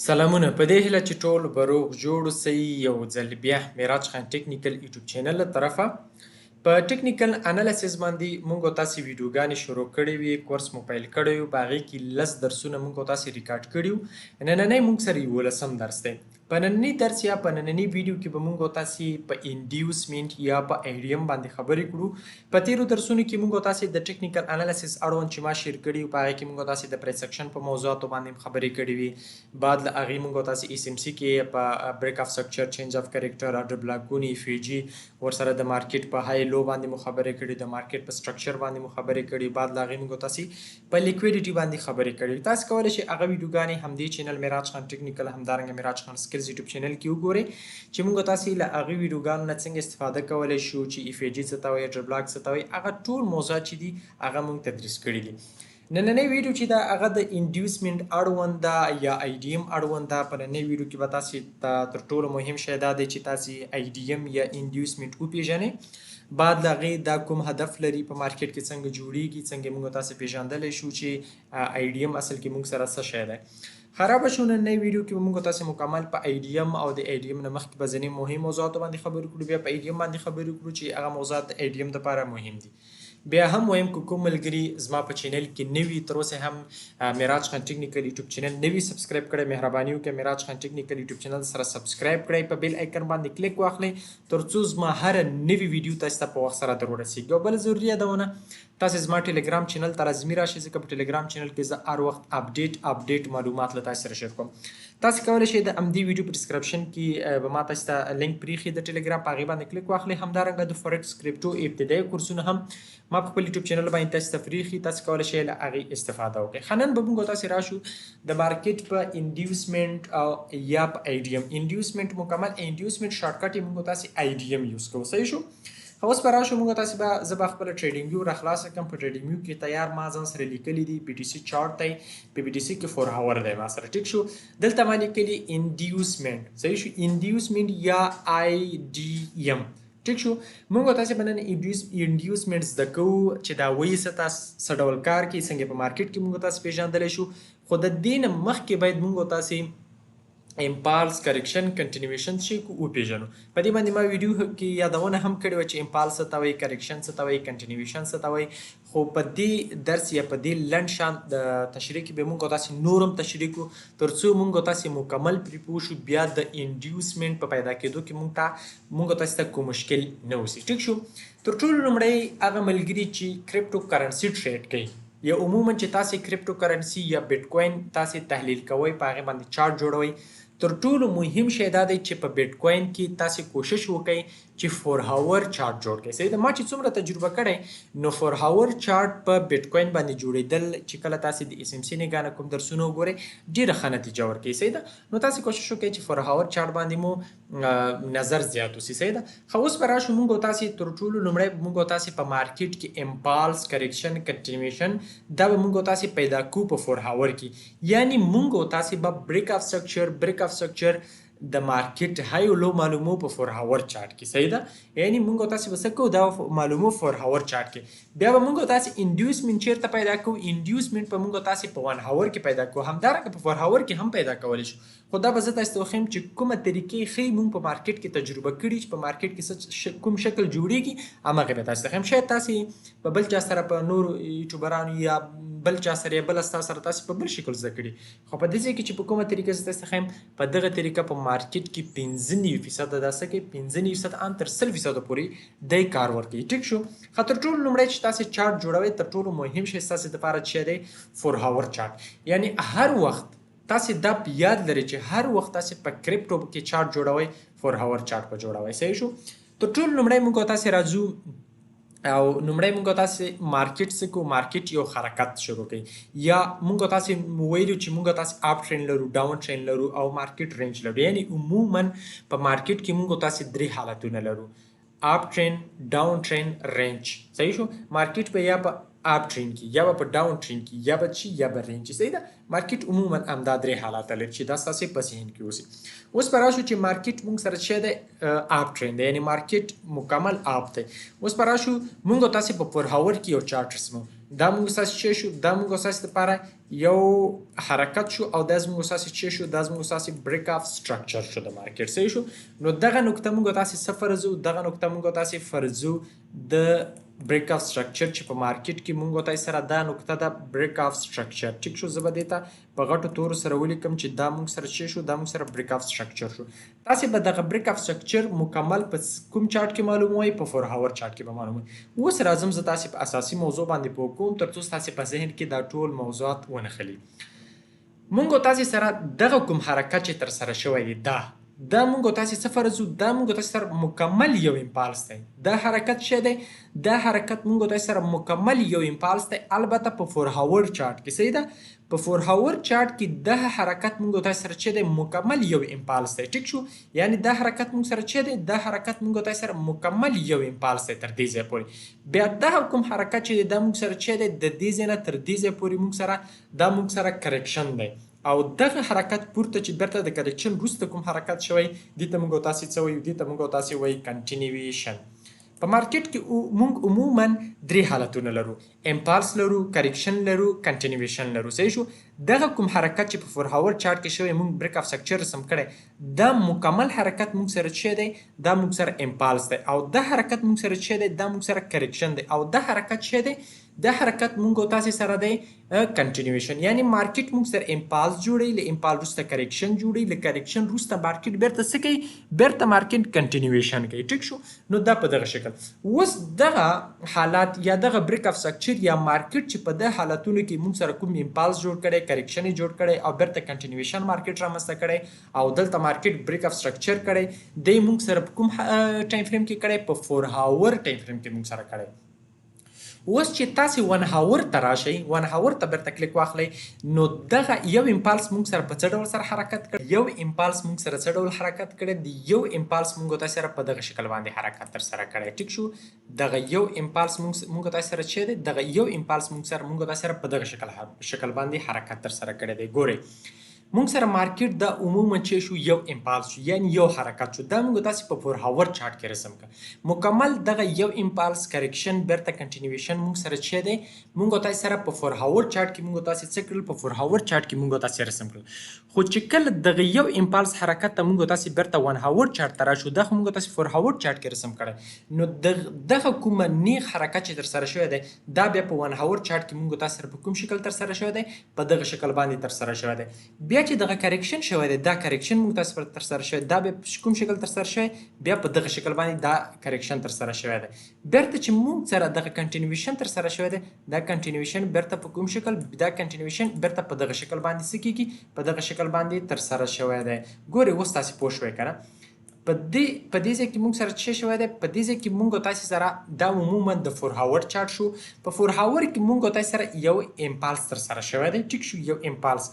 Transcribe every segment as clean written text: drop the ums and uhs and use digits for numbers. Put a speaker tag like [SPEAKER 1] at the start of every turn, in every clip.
[SPEAKER 1] سلامونه په دې هیله چې ټول به روغ جوړ اوسئ یو ځل بیا میراج خان ټیکنیکل یوټیوب چینل له طرفه په ټیکنیکل انالیسز باندې موږ تاسو ویډیوګانې شروع کړې وي کورس مو پیل کړی و باغې کې لس درسونه موږ تاسو ریکارډ کړیو نننی موږ سره یولسم درس دی په نننی درس یا په نننی ویډیو کې به موږ تاسو په انډیوسمنت یا په ایډیم باندې خبرې کړو په تیرو درسونو کې موږ تاسو د ټیکنیکل انالیسز اړوند چې ما شیر کړیو په هغه کې موږ تاسو د پرایس اکشن په موضوعاتو باندې خبرې کړې وي بعد له هغې موږ تاسو SMC کې په بریک اف سټرکچر چینج اف کریکټر اډر بلاکونی FG ورسره د مارکیټ په های لو باندې مو خبرې کړې د مارکیټ په سټرکچر باندې مو خبرې کړې بعد له هغې موږ تاسو په لیکویډیټي باندې خبرې کړې تاسو کولی شئ هغه ویډیوګانې همدې چینل میراج خان ټیکنیکل همدارنګه میراج خان سکلز یوټیوب چینل کې وګورئ چې موږ تاسو له هغه ویډیوګانو نه څنګه استفاده کولی شو چې FG څه ته وایي اډر بلاک څه ته وایي هغه ټول موضوعات چې دي هغه موږ تدریس کړي دي نننی ویډیو چې دا هغه د انډیوسمنت اړوند ده یا IDM اړوند ده په نننی ویډیو کې به تاسو تر ټولو مهم شی دا دی چې تاسو IDM یا انډیوسمنت وپېژنئ بعد له هغې دا کوم هدف لري په مارکیټ کې څنګه جوړیږي څنګه موږ تاسو پېژندلی شو چې IDM اصل کې موږ سره څه شی دی خرابه شو نننی ویډیو کې به موږ تاسو مکمل په IDM او د IDM نه مخکې به ځینې مهم موضوعاتو باندې خبرې کړو بیا په IDM باندې خبرې کړو چې هغه موضوعات د IDM دپاره مهم دي بیا هم وایم که کوم ملګري زما په چینل کې نوي تر اوسه هم میراج خان ټیکنیکل یوټیوب چینل نوي سبسکرایب کړئ مهرباني وکړئ میراج خان ټیکنیکل یوټیوب چینل سره سبسکرایب کړئ په بیل آیکن باندې کلیک واخلئ تر څو زما هر نوي ویډیو تاسو ته په وخت سره در ورسیږي او بل ضروري یادونه تاسو زما ټیلیګرام چینل ته لازمي راشئ ځکه په ټیلیګرام چینل کې زه هر وخت اپډیټ معلومات له تاسو سره شیر کوم تاسو کولی شئ د همدې ویډیو په ډسکرپشن کې به ما تاسو ته لینک پرېښي د ټیلیګرام په هغې باندې کلیک واخلئ همدارنګه د فورکس کرپټو ابتدایي کورسونه هم ما په خپل یوټیوب چینل باندې تاسو ته فری ښي تاسو کولی شئ له هغې استفاده وکړئ ښه نن به موږ تاسې راشو د مارکیټ په انډیوسمنټ او یا په IDM انډیوسمنټ مکمل انډیوسمنټ شارټکټ یې موږ تاسې IDM یوز کوو صحیح شو اوس به راشو موږ تاسې به زه به خپله ټریډینګ ویو راخلاصه کړم په ټریډینګ ویو کې تیار ما ځان سره لیکلي دي BTC چارټ دی په BTC کې 4 هاور دی ما سره ټیک شو دلته ما لیکلي انډیوسمنټ صحیح شو انډیوسمنټ یا IDM ټیک شو موږ تاسې به نن انډیوسمنټ زده کوو چې دا وایي څه ډول کار کوي څنګه په مارکیټ کې موږ تاسې پېژندلی شو خو د دې نه مخکې باید موږ تاسې امپالس کریکشن کنټینیویشن شي وپېژنو په دې باندې ما ویډیو کې یادونه هم کړې وه چې امپالس څه ته وایي کریکشن څه ته وایي کنټینیویشن څه ته وایي خو په دې درس یا په دې لنډ شان د تشریح کې به موږ تاسې نور هم تشریح کړو تر څو موږ تاسې مکمل پرې پوه شو بیا د انډیوسمنټ په پیدا کېدو کې موږ تاسې ته کوم مشکل نه اوسي ټیک شو تر ټولو لومړی هغه ملګري چې کرپټو کرنسي ټریډ کوي یا عموما چې تاسې کرپټو کرنسي یا بیټ کوین تاسې تحلیل کوئ په هغې باندې چارټ جوړوئ تر ټولو مهم شی دا دی چې په بیټ کوین کې تاسې کوشش وکړئ چې 4 هاور چارټ جوړ کړئ صحیح ده ما چې څومره تجربه کړی نو 4 هاور چارټ په بیټ کوین باندې جوړېدل چې کله تاسې د SMC نه ګانه کوم درسونه وګورئ ډېره ښه نتیجه ورکوي صحیح ده نو تاسې کوشش وکړئ چې 4 هاور چارټ باندې مو نظر زیات وسي صحیح ده ښه اوس به راشو موږ تاسې تر ټولو لومړی موږ تاسې په مارکیټ کې امپالس کریکشن کنټینیویشن دا به موږ تاسې پیدا کوو په 4 هاور کې یعنی موږ تاسې به بریک اف سټرکچر د مارکیټ های او لو معلومو په 4 هاور چارټ کې صحیح ده یعنی موږ تاسې به څه کوو دا معلومو 4 هاور چارټ کې بیا به موږ تاسې انډیوسمنټ چیرته پیدا کوو انډیوسمنټ په موږ تاسې په 1 هاور کې پیدا کوو همدارنګه په 4 هاور کې هم پیدا کولی شو خو دا به زه تاسې ته وښیم چې کومه طریقې ښیي موږ په مارکیټ کې تجربه کړي چې په مارکیټ کې کوم شکل جوړیږي هماغې به تاسې ته ښیم شاید تاسې په بل چا سره په نورو یوټیوبرانو یا بل چا سره یا بل ستا سره تاسې په بل شکل زده کړي خو په دې ځای کې چې په کومه طریقه زه تاسې ته ښیم په دغه طریقه په مارکیټ کې 95% دا څه کوي 95% ان تر 100% پورې دی کار ورکوي ټیک شو ښه تر ټولو لومړی چې تاسې چارټ جوړوئ تر ټولو مهم شی ستاسې دپاره چې دی 4 هاور چارټ یعنی هر وخت تاسې دا په یاد لرئ چې هر وخت تاسې په کرپټو کې چارټ جوړوئ 4 هاور چارټ به جوړوئ صحیح شو تر ټولو لومړی موږ تاسې راځو او لومړی موږ تاسې مارکیټ څه کوو مارکیټ یو حرکت شروع کوي یا موږ تاسې ویلو چې موږ تاسې اپ ټرین لرو ډاون ټرین لرو او مارکیټ رینج لرو یعنی عموما په مارکیټ کې موږ تاسې 3 حالتونه لرو اپ ټرین ډاون ټرین رینج صحیح شو مارکیټ به یا په اپ ټرین کې یا په ډاون ټرین کې یا به چې یا به رینج صحیح ده مارکیټ عموما همدا 3 حالات لري چې دا ستاسې په ذهن کې اوسي اوس به راشو چې مارکیټ موږ سره څه دی اپ ټرین دی یعنی مارکیټ مکمل اپ دی اوس به راشو موږ تاسې په 4 هاور کې یو چارټ رسمو دا موږ اساسي شو دا موږ اساسي لپاره یو حرکت شو او دا زموږ اساسي شو دا زموږ اساسي بریک اف سټرکچر شو د مارکیټ صحیح شو نو دغه نقطه موږ تاسو صفر زو دغه نقطه موږ تاسو فرضو د بریک اف سټرکچر چې په مارکیټ کې موږ تاسو سره دا نقطه د بریک اف سټرکچر ټیک شو زه به دیتا په غټو تور سره ولیکم چې دا موږ سره شو دا موږ سره بریک اف سټرکچر شو تاسو به دغه بریک اف سټرکچر مکمل په کوم چارت کې معلوموي په 4 هاور چارت کې به معلوموي اوس راځم زه تاسو په اساسي موضوع باندې پوه کوم ترڅو تاسو په ذهن کې دا ټول موضوعات ونخلي مونږ تاسو سره دغه کوم حرکت چې تر سره شوی دی دا مونږ تاسو صفر زو دا مونږ تاسو سره مکمل یو امپالس دی دا حرکت شه دی دا حرکت مونږ تاسو سره مکمل یو امپالس دی البته په 4 هاور چارت کې صحیح ده په 4 هاور چارت کې د حرکت مونږ تاسو سره چې دی مکمل یو امپالس دی ټیک شو یعنی دا حرکت مونږ سره چې دی دا حرکت مونږ تاسو سره مکمل یو امپالس دی تر دې ځای پورې بیا دا کوم حرکت چې دا مونږ سره چې دی د دې ځای نه تر دې ځای پورې مونږ سره دا مونږ سره کریکشن دی او دغه حرکت پورته چې برته د کریکشن وروسته کوم حرکت شوی دې ته موږ تاسو څه وایو دې ته موږ تاسو وایي کنټینیویشن په مارکیټ کې موږ عموما درې حالتونه لرو امپالس لرو کریکشن لرو کنټینیویشن لرو صحیح شو دغه کوم حرکت چې په 4 هاور چارت کې شوی موږ بریک اف سټرکچر رسم کړي دا مکمل حرکت موږ سره چې دی دا موږ سره امپالس دی او دا حرکت موږ سره چې دی دا موږ سره کریکشن دی او دا حرکت چې دی دا حرکت مونږ تاسو سره دی کنټینیویشن یعنی مارکیټ مونږ سره امپالس جوړي له امپال وروسته کریکشن جوړي له کریکشن وروسته مارکیټ بیرته څه کوي بیرته مارکیټ کنټینیویشن کوي ټیک شو نو دا په دغه شکل اوس دغه حالات یا دغه بریک اف سټرکچر یا مارکیټ چې په دغه حالتونو کې مونږ سره کوم امپالس جوړ کړي کریکشن جوړ کړي او بیرته کنټینیویشن مارکیټ رامنځته کړي او دلته مارکیټ بریک اف سټرکچر کړي د مونږ سره کوم ټایم فریم کې کړي په 4 هاور ټایم فریم کې مونږ سره کړي اوس چې تاسو 1 هاور ته راشئ 1 هاور ته برته کلیک واخلئ نو دغه یو امپالس مونږ سره په څه ډول سره حرکت کړي یو امپالس مونږ سره څه ډول حرکت کړي دی یو امپالس مونږ تاسو سره په دغه شکل باندې حرکت تر سره کړي ټیک شو دغه یو امپالس مونږ تاسو سره چې دی دغه یو امپالس مونږ تاسو سره په دغه شکل باندې حرکت تر سره کړي دی ګورئ مونږ سره مارکیټ دا عموما چې شو یو امپالس شو یعنی یو حرکت شو دا مونږ تاسو په 4 هاور چارت کې رسم کړ مکمل دغه یو امپالس کریکشن برته کنټینیویشن مونږ سره چې دی مونږ تاسو سره په 4 هاور چارت کې مونږ تاسو څه کړل په 4 هاور چارت کې مونږ تاسو رسم کړل خو چې کله دغه یو امپالس حرکت ته مونږ تاسو برته 1 هاور چارت ته راشو دغه مونږ تاسو 4 هاور چارت کې رسم کړل نو دغه کوم نیغ حرکت چې تر سره شوی دی دا بیا په 1 هاور چارت کې مونږ تاسو سره په کوم شکل تر سره شوی دی په دغه شکل باندې تر سره شوی دی بیا چې دغه کریکشن شوی دی دا کریکشن موږ تاسو تر سره شوی دا به کوم شکل تر سره شوی بیا په دغه شکل باندې دا کریکشن تر سره شوی دی بیرته چې موږ سره دغه کنټینیویشن تر سره شوی دی دا کنټینیویشن بیرته په کوم شکل دا کنټینیویشن بیرته په دغه شکل باندې سکیږي په دغه شکل باندې تر سره شوی دی ګوري اوس تاسو پوه شوئ کنه په دې ځای کې موږ سره څه شوی دی په دې ځای کې موږ تاسو سره دا عموما د 4 هاور چارت شو په 4 هاور کې موږ تاسو سره یو امپالس تر سره شوی دی ټیک شو یو امپالس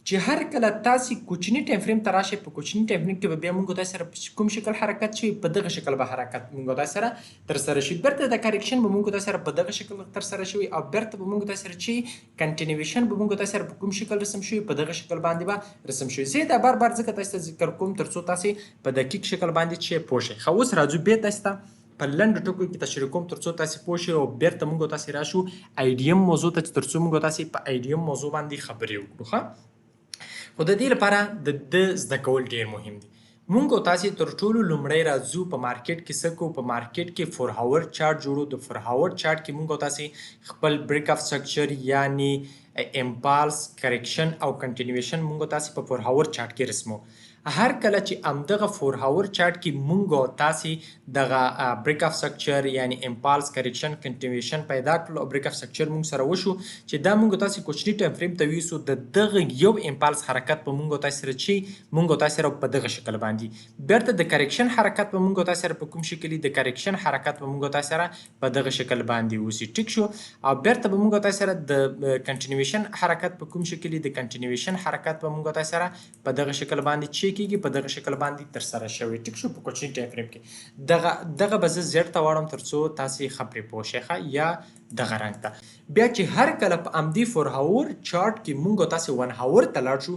[SPEAKER 1] چې هر کله تاسو کوچنی ټایم فریم ته راشئ په کوچنی ټایم فریم کې به بیا موږ تاسو سره کوم شکل حرکت شي په دغه شکل به حرکت موږ تاسو سره تر سره شي برته د کریکشن به موږ تاسو سره په دغه شکل تر سره شي او برته به موږ تاسو سره چې کنټینیویشن به موږ تاسو سره په کوم شکل رسم شي په دغه شکل باندې به رسم شي زه دا بار ځکه تاسو ذکر کوم ترڅو تاسو په دقیق شکل باندې چې پوه شئ خو اوس راځو به تاسو په لنډ ټکو کې تشریح کوم ترڅو تاسو پوه شئ او بیرته موږ تاسو راشو IDM موضوع ته ترڅو موږ تاسو په IDM موضوع باندې خبرې وکړو خو د دې لپاره د زده کول ډیر مهم دي مونږ تاسو تر ټولو لومړی راځو په مارکیټ کې څه کو په مارکیټ کې 4 هاور چارت جوړو د 4 هاور چارت کې مونږ تاسو خپل بریک اف سټرکچر یعنی امپالس کریکشن او کنټینیویشن مونږ تاسو په 4 هاور چارت کې رسمو هر کله چې امدغه 4 هاور چارت کې مونږ تاسو دغه بریک اف سټرکچر یعنی امپالس کریکشن کنټینیویشن پیدا کړل او بریک اف سټرکچر مونږ سره وشو چې دا مونږ تاسو کوچنی ټایم فریم ته ویسو د دغه یو امپالس حرکت په مونږ تاسو سره چې مونږ تاسو سره په دغه شکل باندې بیرته د کریکشن حرکت په مونږ تاسو سره په کوم شکل د کریکشن حرکت په مونږ تاسو سره په دغه شکل باندې وسی ټیک شو او بیرته په مونږ تاسو سره د کنټینیویشن حرکت په کوم شکل د کنټینیویشن حرکت په مونږ تاسو سره په دغه شکل باندې چې کیږي په دغه شکل باندې تر سره شوی ټیک شو په کوچنی ټایم فریم کې دغه به زه زیات ته واړم ترڅو تاسو خبرې پوه شئ یا دغه رنګ ته. بیا چې هر کله په همدې 4 هاور چارټ کې مونږ تاسې 1 هاور ته لاړ شو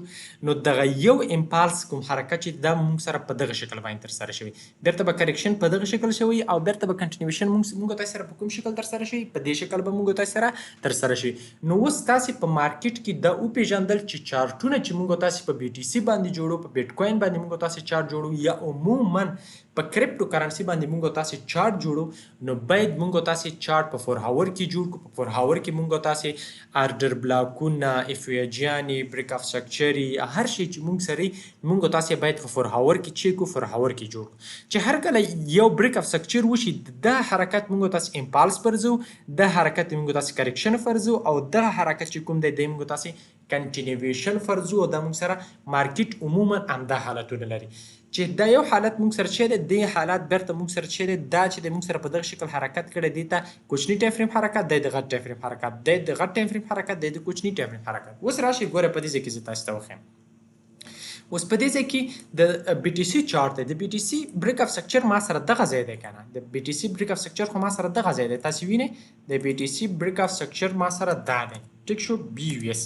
[SPEAKER 1] نو دغه یو امپالس کوم حرکت چې دا مونږ سره په دغه شکل باندې ترسره شوی، بیرته به کریکشن په دغه شکل شوی او بیرته به کنټینیویشن مونږ تاسې سره په کوم شکل ترسره شوی، په دې شکل به مونږ تاسې سره ترسره شوی. نو اوس تاسې په مارکیټ کې دا وپېژندل چې چارټونه چې مونږ تاسې په بي ټي سي باندې جوړو، په بیټ کوین باندې مونږ تاسې چارټ جوړو یا عموما په کریپټو کرنسي باندې مونږ تاسې چارټ جوړو، نو باید مونږ تاسې چارټ په 4 هاور کې جوړ کړو. په 4 هاور کې مونږ تاسې آرډر بلاکونه، افیجیانې، بریک اف سټرکچري، هر شی چې مونږ سره مونږ تاسې باید په 4 هاور کې چیک کړو، 4 هاور کې جوړ کړو. چې هر کله یو بریک اف سټرکچر وشي دا حرکت مونږ تاسې امپالس فرضو، دا حرکت مونږ تاسې کریکشن فرضو او دا حرکت چې کوم دی د مونږ تاسې کنټینیویشن فرضو او دا مونږ سره مارکیټ عموما همدا حالتونه لري. چې دا یو حالت مونږ سره چې دی دې حالت بیرته مونږ سره چې دی دا چې د مونږ سره په دغه شکل حرکت کړی دی ته کوچني ټایم فریم حرکت دی، د غټ ټایم فریم حرکت دی، د غټ ټایم فریم حرکت دی، د کوچني ټایم فریم حرکت. اوس راشئ ګوره په دې ځای کې زه تاسو ته وښیم. اوس په دې ځای کې د بي ټي سي چارټ دی. د بي ټي سي بریک اف سټرکچر ما سره دغه ځای دی که نه، د بي ټي سي بریک اف سټرکچر خو ما سره دغه ځای دی، تاسې وینئ د بي ټي سي بریک اف سټرکچر ما سره دا دی، ټیک شو، بي یو اس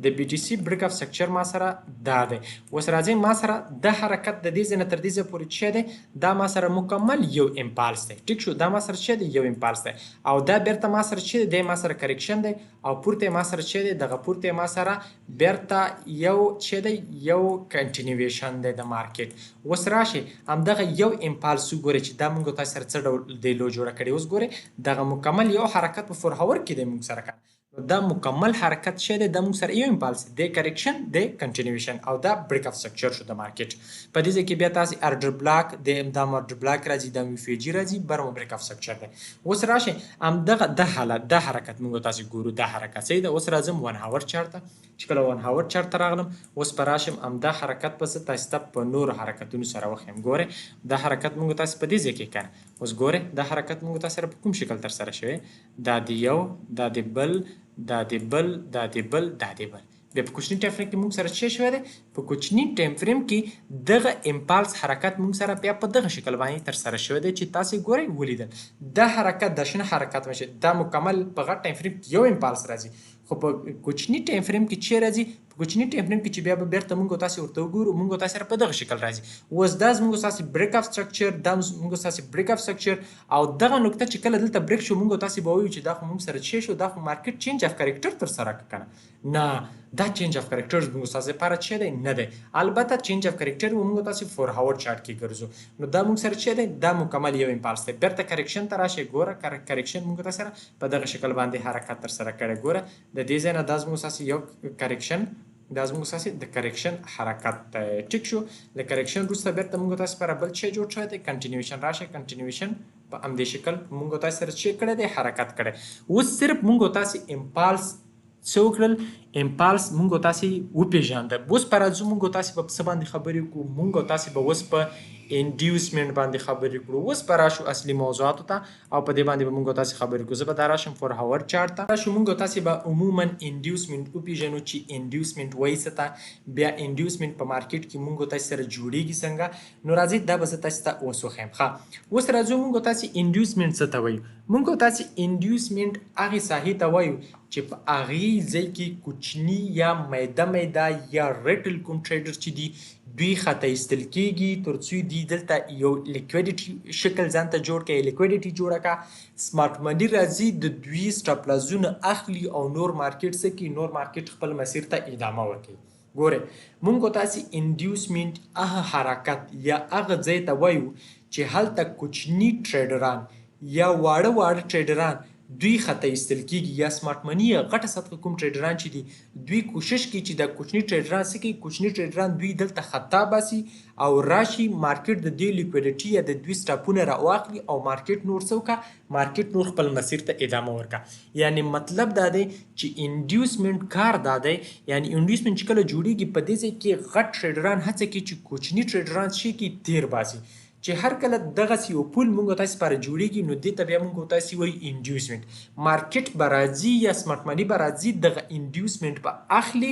[SPEAKER 1] د بي ټي سي بریک اف سټرکچر ما سره دا دی. اوس راځئ ما سره د حرکت د دې ځای نه تر دې ځای پورې چې دی دا ما سره مکمل یو امپالس دی، ټیک شو، دا ما سره چې دی یو امپالس دی او دا بیرته ما سره چې دی ما سره کریکشن دی او پورته ما سره چې دی دغه پورته ما سره بیرته یو چې دی یو کنټینیویشن دی د مارکیټ. اوس راشي همدغه یو امپالس وګورئ چې دا مونږ تاسو سره څه ډول دی لو جوړه کړې. اوس ګورئ دغه مکمل یو حرکت په 4 هاور کې دی مونږ سره کړی، دا مکمل حرکت چې دی دا مونږ سره یو امپالس دی، کریکشن دی، کنټینیویشن او دا بریک اف سټرکچر شو د مارکیټ. په دې ځای کې بیا تاسې ارډر بلاک د دا ارډر بلاک راځي، دا ویفیجي راځي، برمو بریک اف سټرکچر دی. اوس راشئ همدغه د حالت د حرکت مونږ تاسې ګورو، دا حرکت صحیح ده. اوس راځم 1 هاور چارټ ته، چې کله 1 هاور چارټ ته راغلم اوس به راشم همدا حرکت به زه تاسې ته په نورو حرکتونو سره وښیم. ګورئ دا حرکت مونږ تاسې په دې ځای کې کنه. اوس ګورئ دا حرکت مونږ تاسې سره په کوم شکل ترسره شوی، دا د یو، دا د بل، دا د بل، دا د بل، دا د بل. بیا په کوچني ټایم فریم کې مونږ سره څه شوی دی، په کوچني ټایم فریم کې دغه امپالس حرکت مونږ سره بیا په دغه شکل باندې ترسره شوی دی چې تاسې ګورئ ولیدل دا حرکت د شنه حرکت مشه دا مکمل په غټ ټایم فریم کې یو امپالس راځي، خو په کوچني ټایم فریم کې چې راځي په کوچني ټایم فریم کې چې بیا به بیرته مونږ تاسې ورته وګورو مونږ تاسې سره په دغه شکل راځي. اوس دا زموږ تاسې بریک اف سټرکچر، دا مونږ تاسې بریک اف سټرکچر او دغه نقطه چې کله دلته بریک شو مونږ تاسې به وایو چې دا خو مونږ سره څه شو، دا خو مارکیټ چینج اف کریکټر ترسره کړه کنه. نه دا چینج اف کریکټر زموږ تاسې لپاره څه دی نه دی، البته چینج اف کریکټر مونږ تاسې 4 هاور چارټ کې ګرځو نو دا مونږ سره څه دی، دا مکمل یو امپالس دی. بیرته کریکشن ته راشئ، ګوره کریکشن مونږ تاسې سره په دغه شکل باندې حرکت ترسره کړی. ګوره د دې ځای نه دا زموږ تاسې یو کریکشن، دا زموږ تاسې د کریکشن حرکت دی، ټیک شو. له کریکشن وروسته بیرته مونږ تاسې لپاره بل شی جوړ شوی دی، کنټینیویشن. راشئ کنټینیویشن په همدې شکل مونږ تاسې سره چې کړی دی حرکت کړی. اوس صرف مونږ تاسې امپالس څه وکړل، امپالس مونږ تاسې وپېژانده. اوس په راځو مونږ تاسې به په څه باندې خبرې وکړو، مونږ تاسې به اوس په انډیوسمنټ باندې خبرې کړو. اوس به راشو اصلي موضوعاتو ته او په دې باندې به مونږ تاسې خبرې کړو. زه به دا راشم 4 هاور چارټ ته راشو، مونږ تاسې به عموما انډیوسمنټ وپېژنو چې انډیوسمنټ وایي څه ته، بیا انډیوسمنټ په مارکیټ کې مونږ تاسې سره جوړېږي څنګه. نو راځئ دا به زه تاسې ته اوس وښیم. ښه اوس راځو مونږ تاسې انډیوسمنټ څه ته وایو. مونږ تاسې انډیوسمنټ هغې ساحې ته وایو چې په هغې ځای کې کوچني یا میده یا ریټل کوم ټریډر چې دي دوی خطا ایستل کېږي تر څو دوی دلته یو لیکویډیټي شکل ځان ته جوړ کړي، لیکویډیټي جوړه کړه، سمارټ مني راځي د دوی سټاپ لازونه اخلي او نور مارکیټ څه کوي، نور مارکیټ خپل مسیر ته ادامه ورکوي. ګورئ مونږ تاسې انډیوسمنټ هغه حرکت یا هغه ځای ته وایو چې هلته کوچني ټریډران یا واړه ټریډران دوی خطا ایستل کېږي، یا سمارټ مني یا غټه سطحه کوم ټریډران چې دي دوی کوشش کوي چې د کوچني ټریډران څه کوي، کوچني ټریډران دوی دلته خطا باسي او راشي مارکیټ د دې لیکویډیټي یا د دوی سټاپونه راواخلي او مارکیټ نور څه وکړه، مارکیټ نور خپل مسیر ته ادامه ورکړه. یعنی مطلب دا دی چې انډیوسمنټ کار دا دی، یعنی انډیوسمنټ چې کله جوړیږي په دې ځای کې غټ ټریډران هڅه کوي چې کوچني ټریډران شي کې تیر باسي، چې هر کله دغسې یو پول موږ تاسې لپاره جوړېږي نو دې ته بیا موږ تاسې وایي انډیوسمنټ. مارکیټ به راځي یا سمارټ مني به راځي دغه انډیوسمنټ به اخلي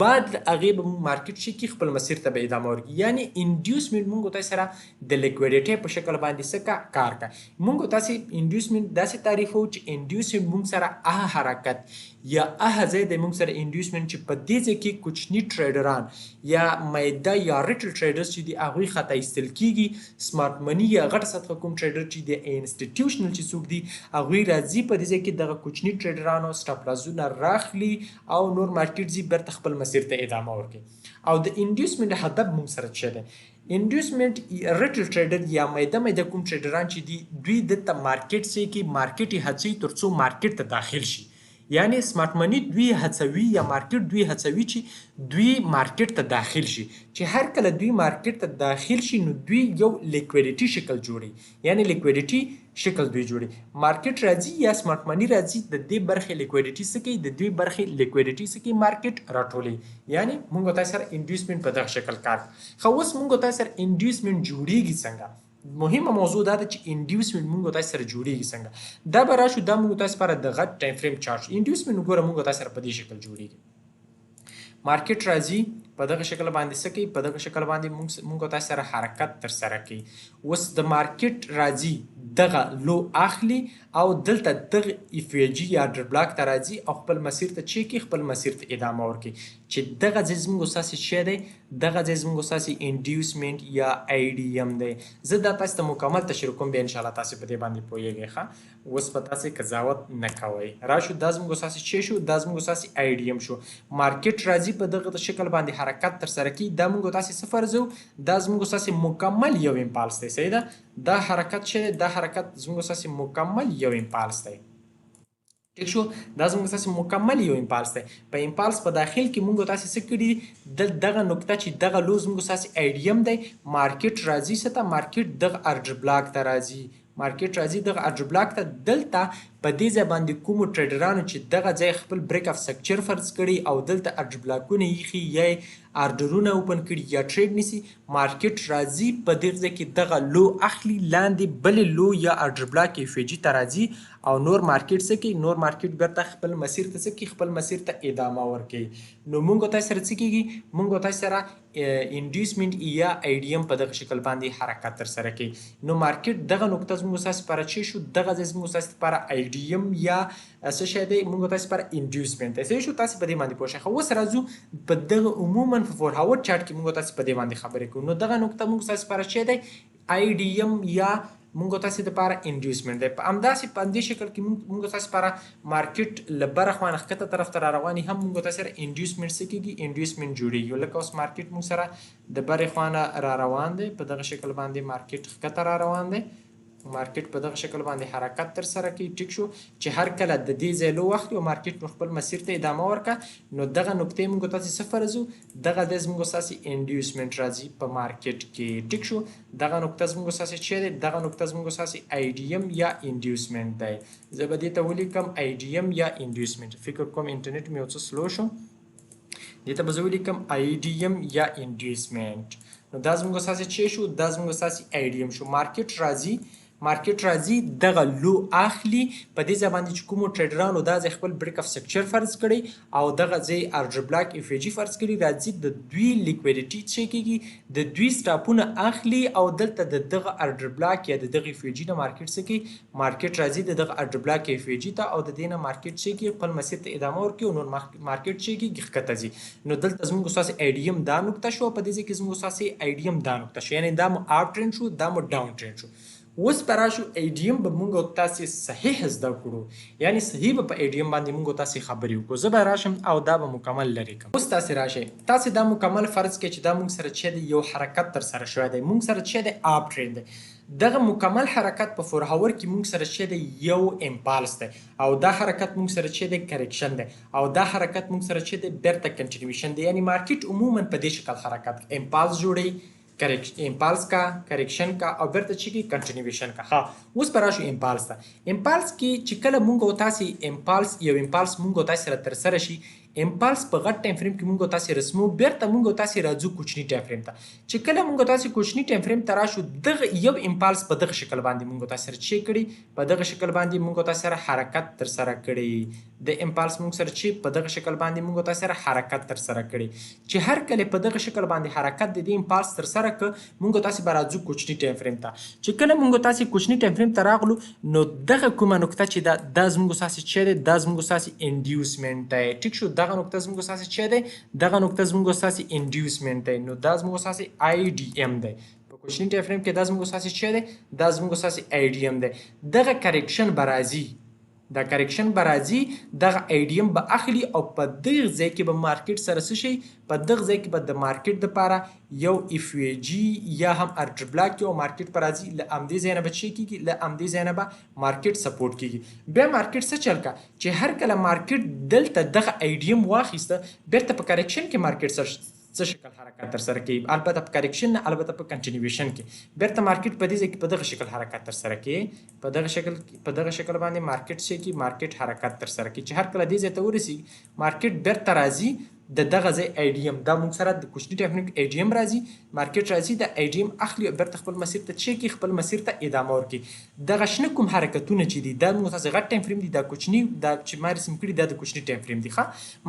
[SPEAKER 1] بعد له هغې به موږ مارکیټ چې کړي خپل مسیر ته به ادامه ورکړي. یعنې انډیوسمنټ موږ تاسې سره د لیکویډیټۍ په شکل باندې څه کار کوي. موږ تاسې انډیوسمنټ داسې تعریفوو چې انډیوسمنټ موږ سره هغه حرکت یا هغه ځای دی موږ سره انډیوسمنټ چې په دې ځای کې کوچني ټریډران یا میده یا ریټل ټریډرز چې دي هغوی خطا ایستل کېږي. سمارټ مني یا غټ سطحه کوم ټریډر چې دی انسټیټیوشنل چې څوک دي هغوی راځي په دې ځای کې دغه کوچني ټریډرانو سټاپ لاسونه راخلي او نور مارکیټ ځي بیرته خپل مسیر ته ادامه ورکوي. او د انډیوسمنټ هدف موږ سره څه دی؟ انډیوسمنټ ریټل ټریډر یا میده کوم ټریډران چې دي دوی دلته مارکیټ څه کوي مارکیټ یې هڅوي تر څو مارکیټ ته داخل شي. یعنی سمارټ مني دوی هڅوي یا مارکیټ دوی هڅوي چې دوی مارکیټ ته داخل شي. چې هر کله دوی مارکیټ ته داخل شي نو دوی یو لیکویډیټي شکل جوړي یعنی لیکویډیټي شکل دوی جوړي. مارکیټ راځي یا سمارټ مني راځي د دې برخې لیکویډیټي څه کوي د دوی برخې لیکویډیټي څه کوي مارکیټ راټولوي. یعنی موږ تاسو سره انډیوسمنټ په دغه شکل کار خو اوس موږ تاسو سره انډیوسمنټ جوړیږي څنګه؟ مهمه موضوع دا ده چې انډیوسمنټ موږ تاسو سره جوړیږي څنګه. دا به راشو دا موږ تاسو لپاره د غټ ټایم فریم چارټ انډیوسمنټ وګوره موږ تاسو سره په دې شکل جوړیږي. مارکیټ راځي په دغه شکل باندې څه کوي په دغه شکل باندې موږ تاسو سره حرکت تر سره کوي. اوس د مارکیټ راځي دغه لو اخلي او دلته دغه ایفیجي یا ډر بلاک ته راځي او خپل مسیر ته چیکي خپل مسیر ته ادامه ورکوي. چې دغه ځای زموږ اساسي شی دی دغه ځای زموږ اساسي انډیوسمنټ یا آی ډي ایم دی. زه دا تاسو ته مکمل تشریح کوم بیا انشاءالله تاسو په دې باندې پوهیږئ ښه. اوس په تاسو قضاوت نه کوئ. راشو دا زموږ اساسي شی شو دا زموږ اساسي آی ډي ایم شو. مارکیټ راځي په دغه شکل باندې حرکت تر سره کوي دا موږ تاسو صفر زو دا زموږ اساسي مکمل یو امپالس دی. صحیح ده دا حرکت چې دا حرکت زموږ اساسي مکمل یو امپالس دی. ٹھیک شو دا زموږ اساسي مکمل یو امپالس دی. په امپالس په داخل کې موږ تاسو څه کړي دغه نقطه چې دغه لو زموږ اساسي آی ډي ایم دی. مارکیټ راځي څه ته مارکیټ دغه ارډر بلاک ته راځي. مارکیټ راځي دغه ارډر بلاک ته دلته په دې ځای باندې کومو ټریډرانو چې دغه ځای خپل بریک اف سکچر فرض کړي او دلته ارډر بلاکونه ایښي یا ارډرونه اوپن کړي یا ټریډ نیسي مارکیټ راځي په دې ځای کې دغه لو اخلي لاندې بلې لو یا ارډر بلاک ایفیجي ته راځي او نور مارکیټ څه کوي نور مارکیټ بیرته خپل مسیر ته څه کوي خپل مسیر ته ادامه ورکوي. نو موږ تاسو سره څه کیږي موږ تاسو سره انډیوسمنټ یا آی ډي ایم په دغه شکل باندې حرکت تر سره کوي. نو مارکیټ دغه نقطه زموږ اساس لپاره چې شو دغه ځای زموږ اساس لپاره آی ډي ایم یا څه شی دی موږ تاسو لپاره انډیوسمنټ دی. صحیح شو تاسو په دې باندې پوه شئ. اوس راځو په دغه عموما په فور هاور چارټ کې موږ تاسو په دې باندې خبرې کوو. نو دغه نقطه موږ تاسو لپاره چې دی آی ډي ایم یا موږ تاسو لپاره انډیوسمنټ دی. په همداسې په دې شکل کې موږ تاسو لپاره مارکیټ له بره خوا نه ښکته طرف ته را رواني هم موږ تاسو سره انډیوسمنټ څه کېږي انډیوسمنټ جوړېږي. لکه اوس مارکیټ موږ سره د برې خوا نه را روان دی په دغه شکل باندې مارکیټ ښکته را روان دی. مارکیټ په دغه شکل باندې حرکت تر سره کوي. ټیک شو چې هر کله د دې ځای لو واخلي او مارکیټ خپل مسیر ته ادامه ورکړه نو دغه نقطې موږ تاسو صفر زو دغه د زموږ اساسي انډیوسمنټ راځي په مارکیټ کې. ټیک شو دغه نقطه زموږ اساسي چې دی دغه نقطه زموږ اساسي آی ډي ایم یا انډیوسمنټ دی. زه به دې ته ولیکم آی ډي ایم یا انډیوسمنټ. فکر کوم انټرنیټ مې یو څه سلو شو. دې ته به زه ولیکم آی ډي ایم یا انډیوسمنټ. نو دا زموږ اساسي چې شو دا زموږ اساسي آی ډي ایم شو. مارکیټ راځي دغه لو اخلي په دې ځای باندې چې کومو ټریډرانو دا ځای خپل بریک اف سکچر فرض کړی او دغه ځای ارډر بلاک ایفیجي فرض کړي راځي د دوی لیکویډیټي چې کېږي د دوی سټاپونه اخلي او دلته د دغه ارډر بلاک یا د دغه ایفیجي نه مارکیټ څه کوي مارکیټ راځي د دغه ارډر بلاک ایفیجي ته او د دې نه مارکیټ چې کوي خپل مسیر ته ادامه ورکوي او نور مارکیټ چې کوي ښکته ځي. نو دلته زموږ اساسي آی ډي ایم دا نقطه شو په دې ځای کې زموږ اساسي آی ډي ایم دا نقطه شو یعنې دا مو اپ ټرینډ شو دا مو ډاون ټرینډ شو. اوس به راشو آی ډي ایم به موږ تاسې صحیح زده کړو یعنې صحیح به په آی ډي ایم باندې موږ تاسې خبرې وکړو. زه به راشم او دا به مکمل لرې کړم. اوس تاسې راشئ تاسې دا مکمل فرض کړئ چې دا موږ سره چې دی یو حرکت تر سره شوی دی موږ سره چې دی اپ ټرینډ دی. دغه مکمل حرکت په فور هاور کې موږ سره چې دی یو امپالس دی او دا حرکت موږ سره چې دی کریکشن دی او دا حرکت موږ سره چې دی بیرته کنټینیویشن دی. یعنې مارکیټ عموما په دې شکل حرکت امپالس جوړوي امپالس کا کریکشن کا او بیرته چې کی کنټینیویشن کا. ها اوس پر راشو امپالس ته. امپالس کې چې کله مونږ او تاسې امپالس یو امپالس مونږ او تاسې سره تر سره شي امپالس په غټ ټایم فریم کې مونږ تاسو رسمو بیرته مونږ تاسو راځو کوچنی ټایم فریم ته چې کله مونږ تاسو کوچنی ټایم فریم ته راشو دغه یو امپالس په دغه شکل باندې مونږ تاسو سره چی کړي په دغه شکل باندې مونږ تاسو سره حرکت تر سره کړي د امپالس مونږ سره چی په دغه شکل باندې مونږ تاسو سره حرکت تر سره کړي چې هر کله په دغه شکل باندې حرکت د دې امپالس تر سره ک مونږ تاسو راځو کوچنی ټایم فریم ته چې کله مونږ تاسو کوچنی ټایم فریم ته راغلو نو دغه کومه نقطه چې د زموږ تاسو چی د زموږ تاسو انډیوسمنت دی ټیک شو دغه نقطه زموږ تاسو چی دی دغه نقطه زموږ تاسو انډیوسمنت دی نو دا زموږ تاسو IDM دی په کوچنی ټایم فریم کې دا زموږ تاسو چی دی دا زموږ تاسو IDM دی دغه کریکشن برازي دا کریکشن برازي دغه IDM به اخلي او په دغه ځای کې به مارکیټ سره څه شي په دغه ځای کې به د مارکیټ لپاره یو FVG یا هم ارټر بلاک او مارکیټ پر راځي له امدې ځای نه به چی کیږي له امدې ځای نه به مارکیټ سپورټ کیږي بیا مارکیټ څه چل کا چې هر کله مارکیټ دلته دغه IDM واخیسته بیرته په کریکشن کې مارکیټ سره څه شکل حرکت تر سره کوي البته په کریکشن نه البته په کنټینیویشن کې بیرته مارکیټ په دې ځای کې په دغه شکل حرکت تر سره کوي په دغه شکل باندې مارکیټ شي کې مارکیټ حرکت تر سره کوي چې هر کله دې ځای ته ورسي مارکیټ بیرته راځي د دغه ځای IDM دا موږ سره د کوچني ټایم فریم IDM راځي مارکیټ راځي د IDM اخلي او بیرته خپل مسیر ته چی کی خپل مسیر ته ادامه ورکړي دغه شنه کوم حرکتونه چې دي دا موږ تاسو غټ ټایم فریم دي دا کوچني دا چې ما رسم کړي دا د کوچني ټایم فریم دي ښه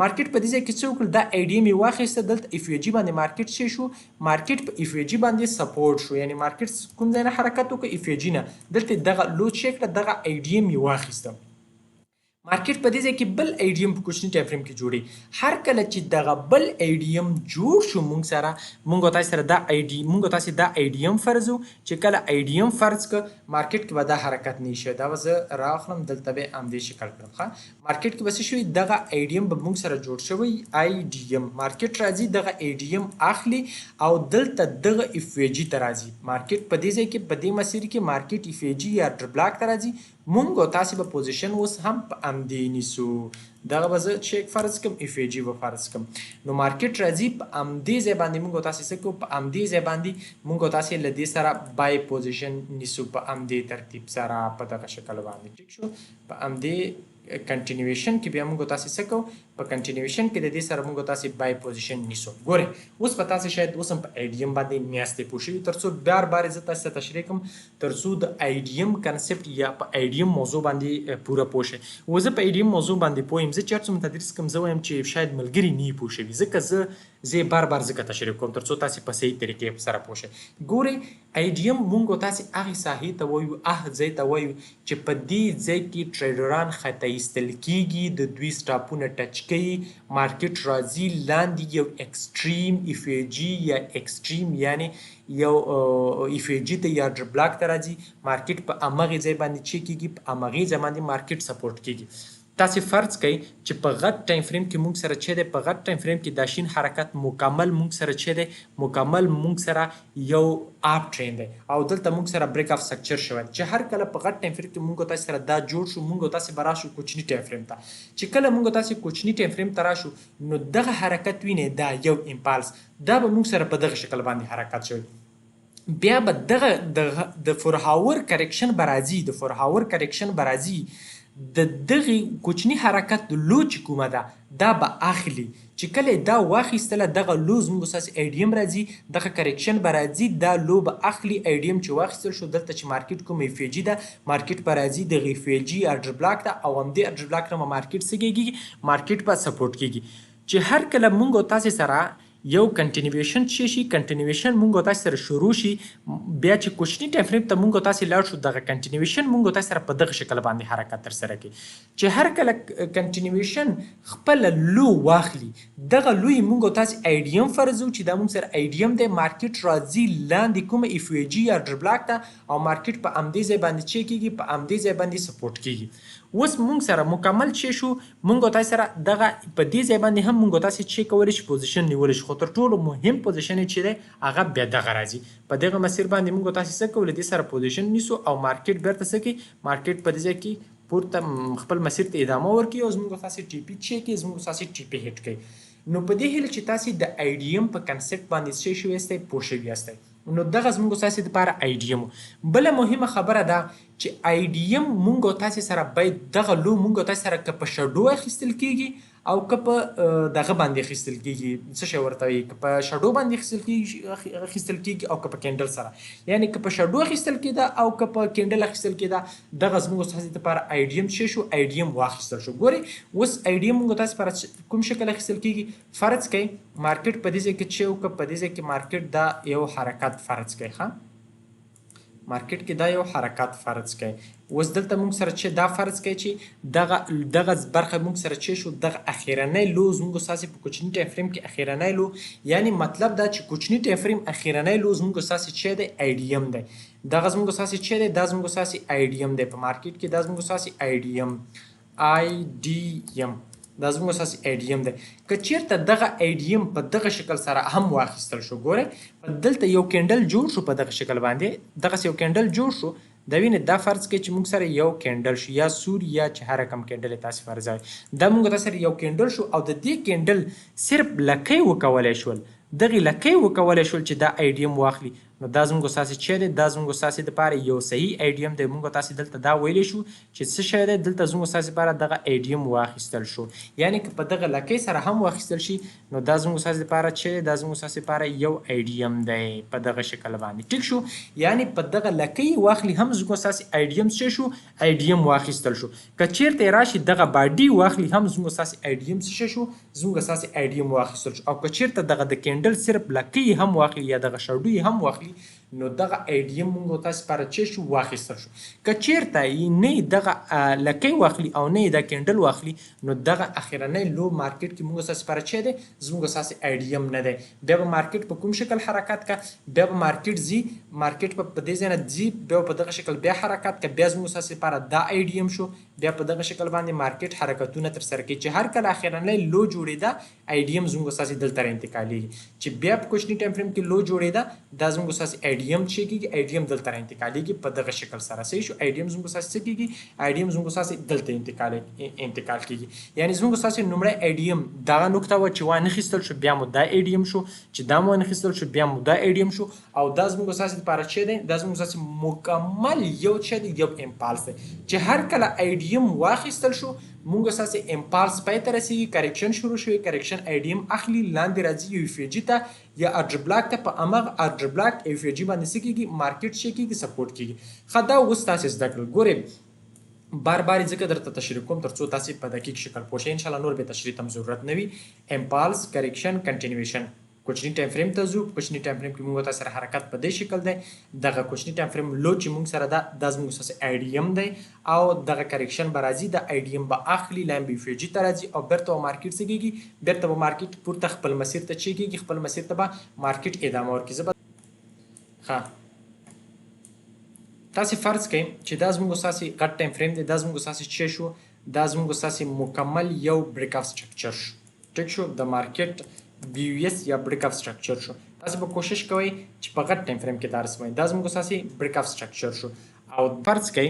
[SPEAKER 1] مارکیټ په دې ځای کې څه وکړل دا IDM یې واخیسته دلته FVG باندې مارکیټ شي شو مارکیټ په FVG باندې سپورټ شو یعنی مارکیټ کوم ځای نه حرکت وکړي FVG نه دلته دغه لو چیک دغه IDM یې واخیسته مارکیټ په دې ځای کې بل IDM په کوچني ټایم فریم کې جوړي هر کله چې دغه بل IDM جوړ شو مونږ سره مونږ تاسو سره دا مونږ تاسو دا IDM فرضو چې کله IDM فرض ک مارکیټ کې ودا حرکت نشي دا وزه راخلم دلته به امدې شکل کړم ښه مارکیټ کې وسه شوی دغه IDM به مونږ سره جوړ شوی IDM مارکیټ راځي دغه IDM اخلي او دلته دغه FVG ته راځي مارکیټ په دې ځای کې په دې مسیر کې مارکیټ FVG یا ډر بلاک ته راځي مونږ تاسو په پوزیشن اوس هم په امدې نیسو دغه به زه چیک فرض کم FVG به فرض کم نو مارکیټ راځي په امدې ځای باندې مونږ تاسو څه کو په امدې ځای باندې مونږ تاسو له دې سره بای پوزیشن نیسو په امدې ترتیب سره په دغه شکل باندې ټیک شو په امدې کنټینیویشن کې بیا موږ تاسو څه کوو په کنټینیویشن کې د دې سره موږ تاسو بای پوزیشن نیسو ګوره اوس په تاسو شاید اوس هم په IDM باندې میاستې پوښي ترڅو بار زه تاسو ته تشریح کوم ترڅو د IDM کنسپټ یا په IDM موضوع باندې پوره پوښه وزه په IDM موضوع باندې پویم زه چرته تدریس کوم زه وایم چې شاید ملګری نه پوښوي ځکه زه بار ځکه تشریح کوم ترڅو تاسو په صحیح طریقې سره پوښه ګوره IDM موږ تاسو هغه ساحې ته وایو ځای ته وایو چې په دې ځای کې ټریډران خطا ایستل کیږي د دوی سټاپونه ټچ کوي مارکیټ راځي لاندې یو ایکستریم FVG یا ایکستریم یعنی یو FVG ته یا ډر بلاک ته راځي مارکیټ په امغه ځای باندې چی کیږي په امغه ځای باندې مارکیټ سپورټ کیږي تاسو فرض کړئ چې په غټ ټایم فریم کې موږ سره چي دی په غټ ټایم فریم کې دا شین حرکت مکمل موږ سره چي دی مکمل موږ سره یو اپ ټرین دی او دلته موږ سره بریک اف سټرکچر شوی چې هر کله په غټ ټایم فریم کې موږ تاسو سره دا جوړ شو موږ تاسو براشو کوچنی ټایم فریم ته چې کله موږ تاسو کوچنی ټایم فریم ته راشو نو دغه حرکت ویني دا یو امپالس دا به موږ سره په دغه شکل باندې حرکت شوی بیا به دغه د فور هاور کریکشن برازي د فور هاور کریکشن برازي د دغه کوچنی حرکت د لو چې کومه ده دا به اخلي چې کله دا واخیستله دغه لوز موږ اساس IDM راځي دغه کریکشن به راځي دا لو به اخلي IDM چې واخیستل شو دلته چې مارکیټ کوم FVG ده مارکیټ به راځي دغه FVG ارډر بلاک ده او همدې ارډر بلاک نه مارکیټ څه کېږي مارکیټ به سپورټ کېږي چې هر کله موږ تاسو سره یو کنټینیویشن شي کنټینیویشن موږ تاسو سره شروع شي بیا چې کوچنی ټایم فریم ته موږ تاسو لاړ شو دغه کنټینیویشن موږ تاسو سره په دغه شکل باندې حرکت تر سره کوي چې هر کله کنټینیویشن خپل لو واخلي دغه لوی موږ تاسو IDM فرضو چې دا موږ سره IDM د مارکیټ راځي لاندې کوم FVG یا ډر بلاک ته او مارکیټ په امدې ځای باندې چی کیږي په امدې ځای باندې سپورټ کیږي اوس موږ سره مکمل چی شو موږ تاسو سره دغه په دې ځای باندې هم موږ تاسو چی کولای شي پوزیشن نیول شي خو تر ټولو مهم پوزیشن چې دی هغه بیا دغه راځي په دغه مسیر باندې موږ تاسو څه کولای دي سره پوزیشن نیسو او مارکیټ بیرته څه کوي مارکیټ په دې ځای کې پورته خپل مسیر ته ادامه ورکړي او زموږ تاسو TP چی کې زموږ تاسو TP هټ کوي نو په دې هیله چې تاسو د IDM په کنسپټ باندې څه شوي یاستئ پوه شوي یاستئ نو دغه زموږ تاسو لپاره IDM بله مهمه خبره ده چې IDM موږ تاسو سره باید دغه لو موږ تاسو سره که په شډو اخیستل کیږي او که په دغه باندې اخیستل کېږي څه شی ورته وایي که په شډو باندې اخیستل کېږي او که په کینډل سره یعنی که په شډو اخیستل کېده او که په کینډل اخیستل کېده دغه زموږ ستاسې دپاره آی ډي ایم څه شو آی ډي ایم واخیستل شو. ګورئ اوس آی ډي ایم موږ تاسې لپاره کوم شکل اخیستل کېږي فرض کوئ مارکیټ په دې ځای کې چې وکړه په دې ځای کې مارکیټ دا یو حرکت فرض کوئ ښه مارکیټ کې دا یو حرکت فرض کړئ اوس دلته موږ سره چې دا فرض کړئ چې دغه برخه موږ سره چې شو دغه اخیرنی لو زموږ ستاسې په کوچني ټایم فریم کې اخیرنی لو یعنی مطلب دا چې کوچني ټایم فریم اخیرنی لو زموږ ستاسې چې دی آی ډي ایم دی دغه زموږ ستاسې چې دی دا زموږ ستاسې آی ډي ایم دی په مارکیټ کې دا زموږ ستاسې آی ډي ایم دا زموږ اساسي آی ډي ایم دی که چیرته دغه آی ډي ایم په دغه شکل سره هم واخیستل شو ګورئ دلته یو کینډل جوړ شو په دغه شکل باندې دغسې یو کینډل جوړ شو دا وینې دا فرض کړئ چې موږ سره یو کینډل شو یا سور یا چې هر رقم کینډل یې تاسې فرضوئ دا موږ تاسې سره یو کینډل شو او د دې کینډل صرف لکۍ وکولی شول دغې لکۍ وکولی شول چې دا آی ډي ایم واخلي نو دا زموږ ستاسې چې دی دا زموږ ستاسې دپاره یو صحیح آی ډي ایم دی موږ تاسې دلته دا ویلی شو چې څه شی دی دلته زموږ ستاسې دپاره دغه آی ډي ایم واخیستل شو یعنی که په دغه لکۍ سره هم واخیستل شي نو دا زموږ ستاسې دپاره چې دا زموږ ستاسې دپاره یو آی ډي ایم دی په دغه شکل باندې ټیک شو یعنی په دغه لکۍ واخلي هم زموږ ستاسې آی ډي ایم څه شو آی ډي ایم واخیستل شو که چیرته یې راشي دغه باډي واخلي هم زموږ ستاسې آی ډي ایم څه شو زموږ ستاسې آی ډي ایم واخیستل شو او که چیرته دغه د کینډل صرف لکۍ هم واخلي یا دغه شډو هم واخلي نو دغه آی ډي ایم موږ تاسې لپاره چې شو واخیستل شو که چیرته نه یې دغه لکۍ واخلي او نه یې دا کینډل واخلي نو دغه اخرنی لو مارکیټ کې موږ تاسې لپاره چې دی زموږ ستاسې آی ډي ایم نه دی بیا به مارکیټ په کوم شکل حرکت کا بیا به مارکیټ ځي مارکیټ په دې ځای نه ځي بیا په دغه شکل بیا حرکت کا بیا زموږ ستاسې لپاره دا آی ډي ایم شو بیا په دغه شکل باندې مارکیټ حرکتونه ترسره کوي چې هر کله اخرنی لو جوړېده آی ډي ایم زموږ ستاسې دلته رانتقالېږي چې بیا په کوچني ټایم فریم کې لو جوړېده دا زموږ ستاسې آی ډي ایم چې کېږي آی ډي ایم دلته رانتقالېږي په دغه شکل سره صحیح شو آی ډي ایم زموږ ستاسې څه کېږي آی ډي ایم زموږ ستاسې دلته انتقال کېږي یعنی زموږ ستاسې لومړی آی ډي ایم دغه نقطه وه چې وانخیستل شو بیا مو دا آی ډي ایم شو چې دا مو وانخیستل شو بیا مو دا آی ډي ایم شو او دا زموږ ستاسې دپاره چې دی دا زموږ ستاسې مکمل یو چې دی یو امپالس دی چې هر کله آی ډي ایم واخیستل شو مونږ ستاسې امپالس پای ته رسېږي کریکشن شروع شوی کریکشن آی ډي ایم اخلي لاندې راځي یو اف جي ته یا ارډر بلاک ته په همغه ارډر بلاک اف جي باندې څه کېږي مارکیټ چې کېږي سپورټ کېږي ښه دا اوس تاسې زده کړل ګورئ بار بار ځکه درته تشریح کوم تر څو تاسې په دقیق شکل پوه شئ انشاءالله نور به تشریح ته هم ضرورت نه وي امپالس کریکشن کنټینویشن کوچني ټایم فریم ته ځو کوچني ټایم فریم کې موږ تاسو سره حرکت په دې شکل دی دغه کوچني ټایم فریم لو چې موږ سره دا زموږ سره آی ډي ایم دی او دغه کریکشن به راځي د آی ډي ایم به اخلي لاین به اف جي ته راځي او بیرته به مارکیټ څه کېږي بیرته به مارکیټ پورته خپل مسیر ته چې کېږي خپل مسیر ته به مارکیټ ادامه ورکړي زه به تاسې فرض کړئ چې دا زموږ ستاسې غټ ټایم فریم دی دا زموږ ستاسې چې شو دا زموږ ستاسې مکمل یو بریک اف سټرکچر شو ټیک شو د مارکیټ بی یو اس یا بریک اف سټرکچر شو تاسې به کوشش کوئ چې په غټ ټایم فریم کې دا رسموئ دا زموږ ستاسې بریک اف سټرکچر شو او فرض کوئ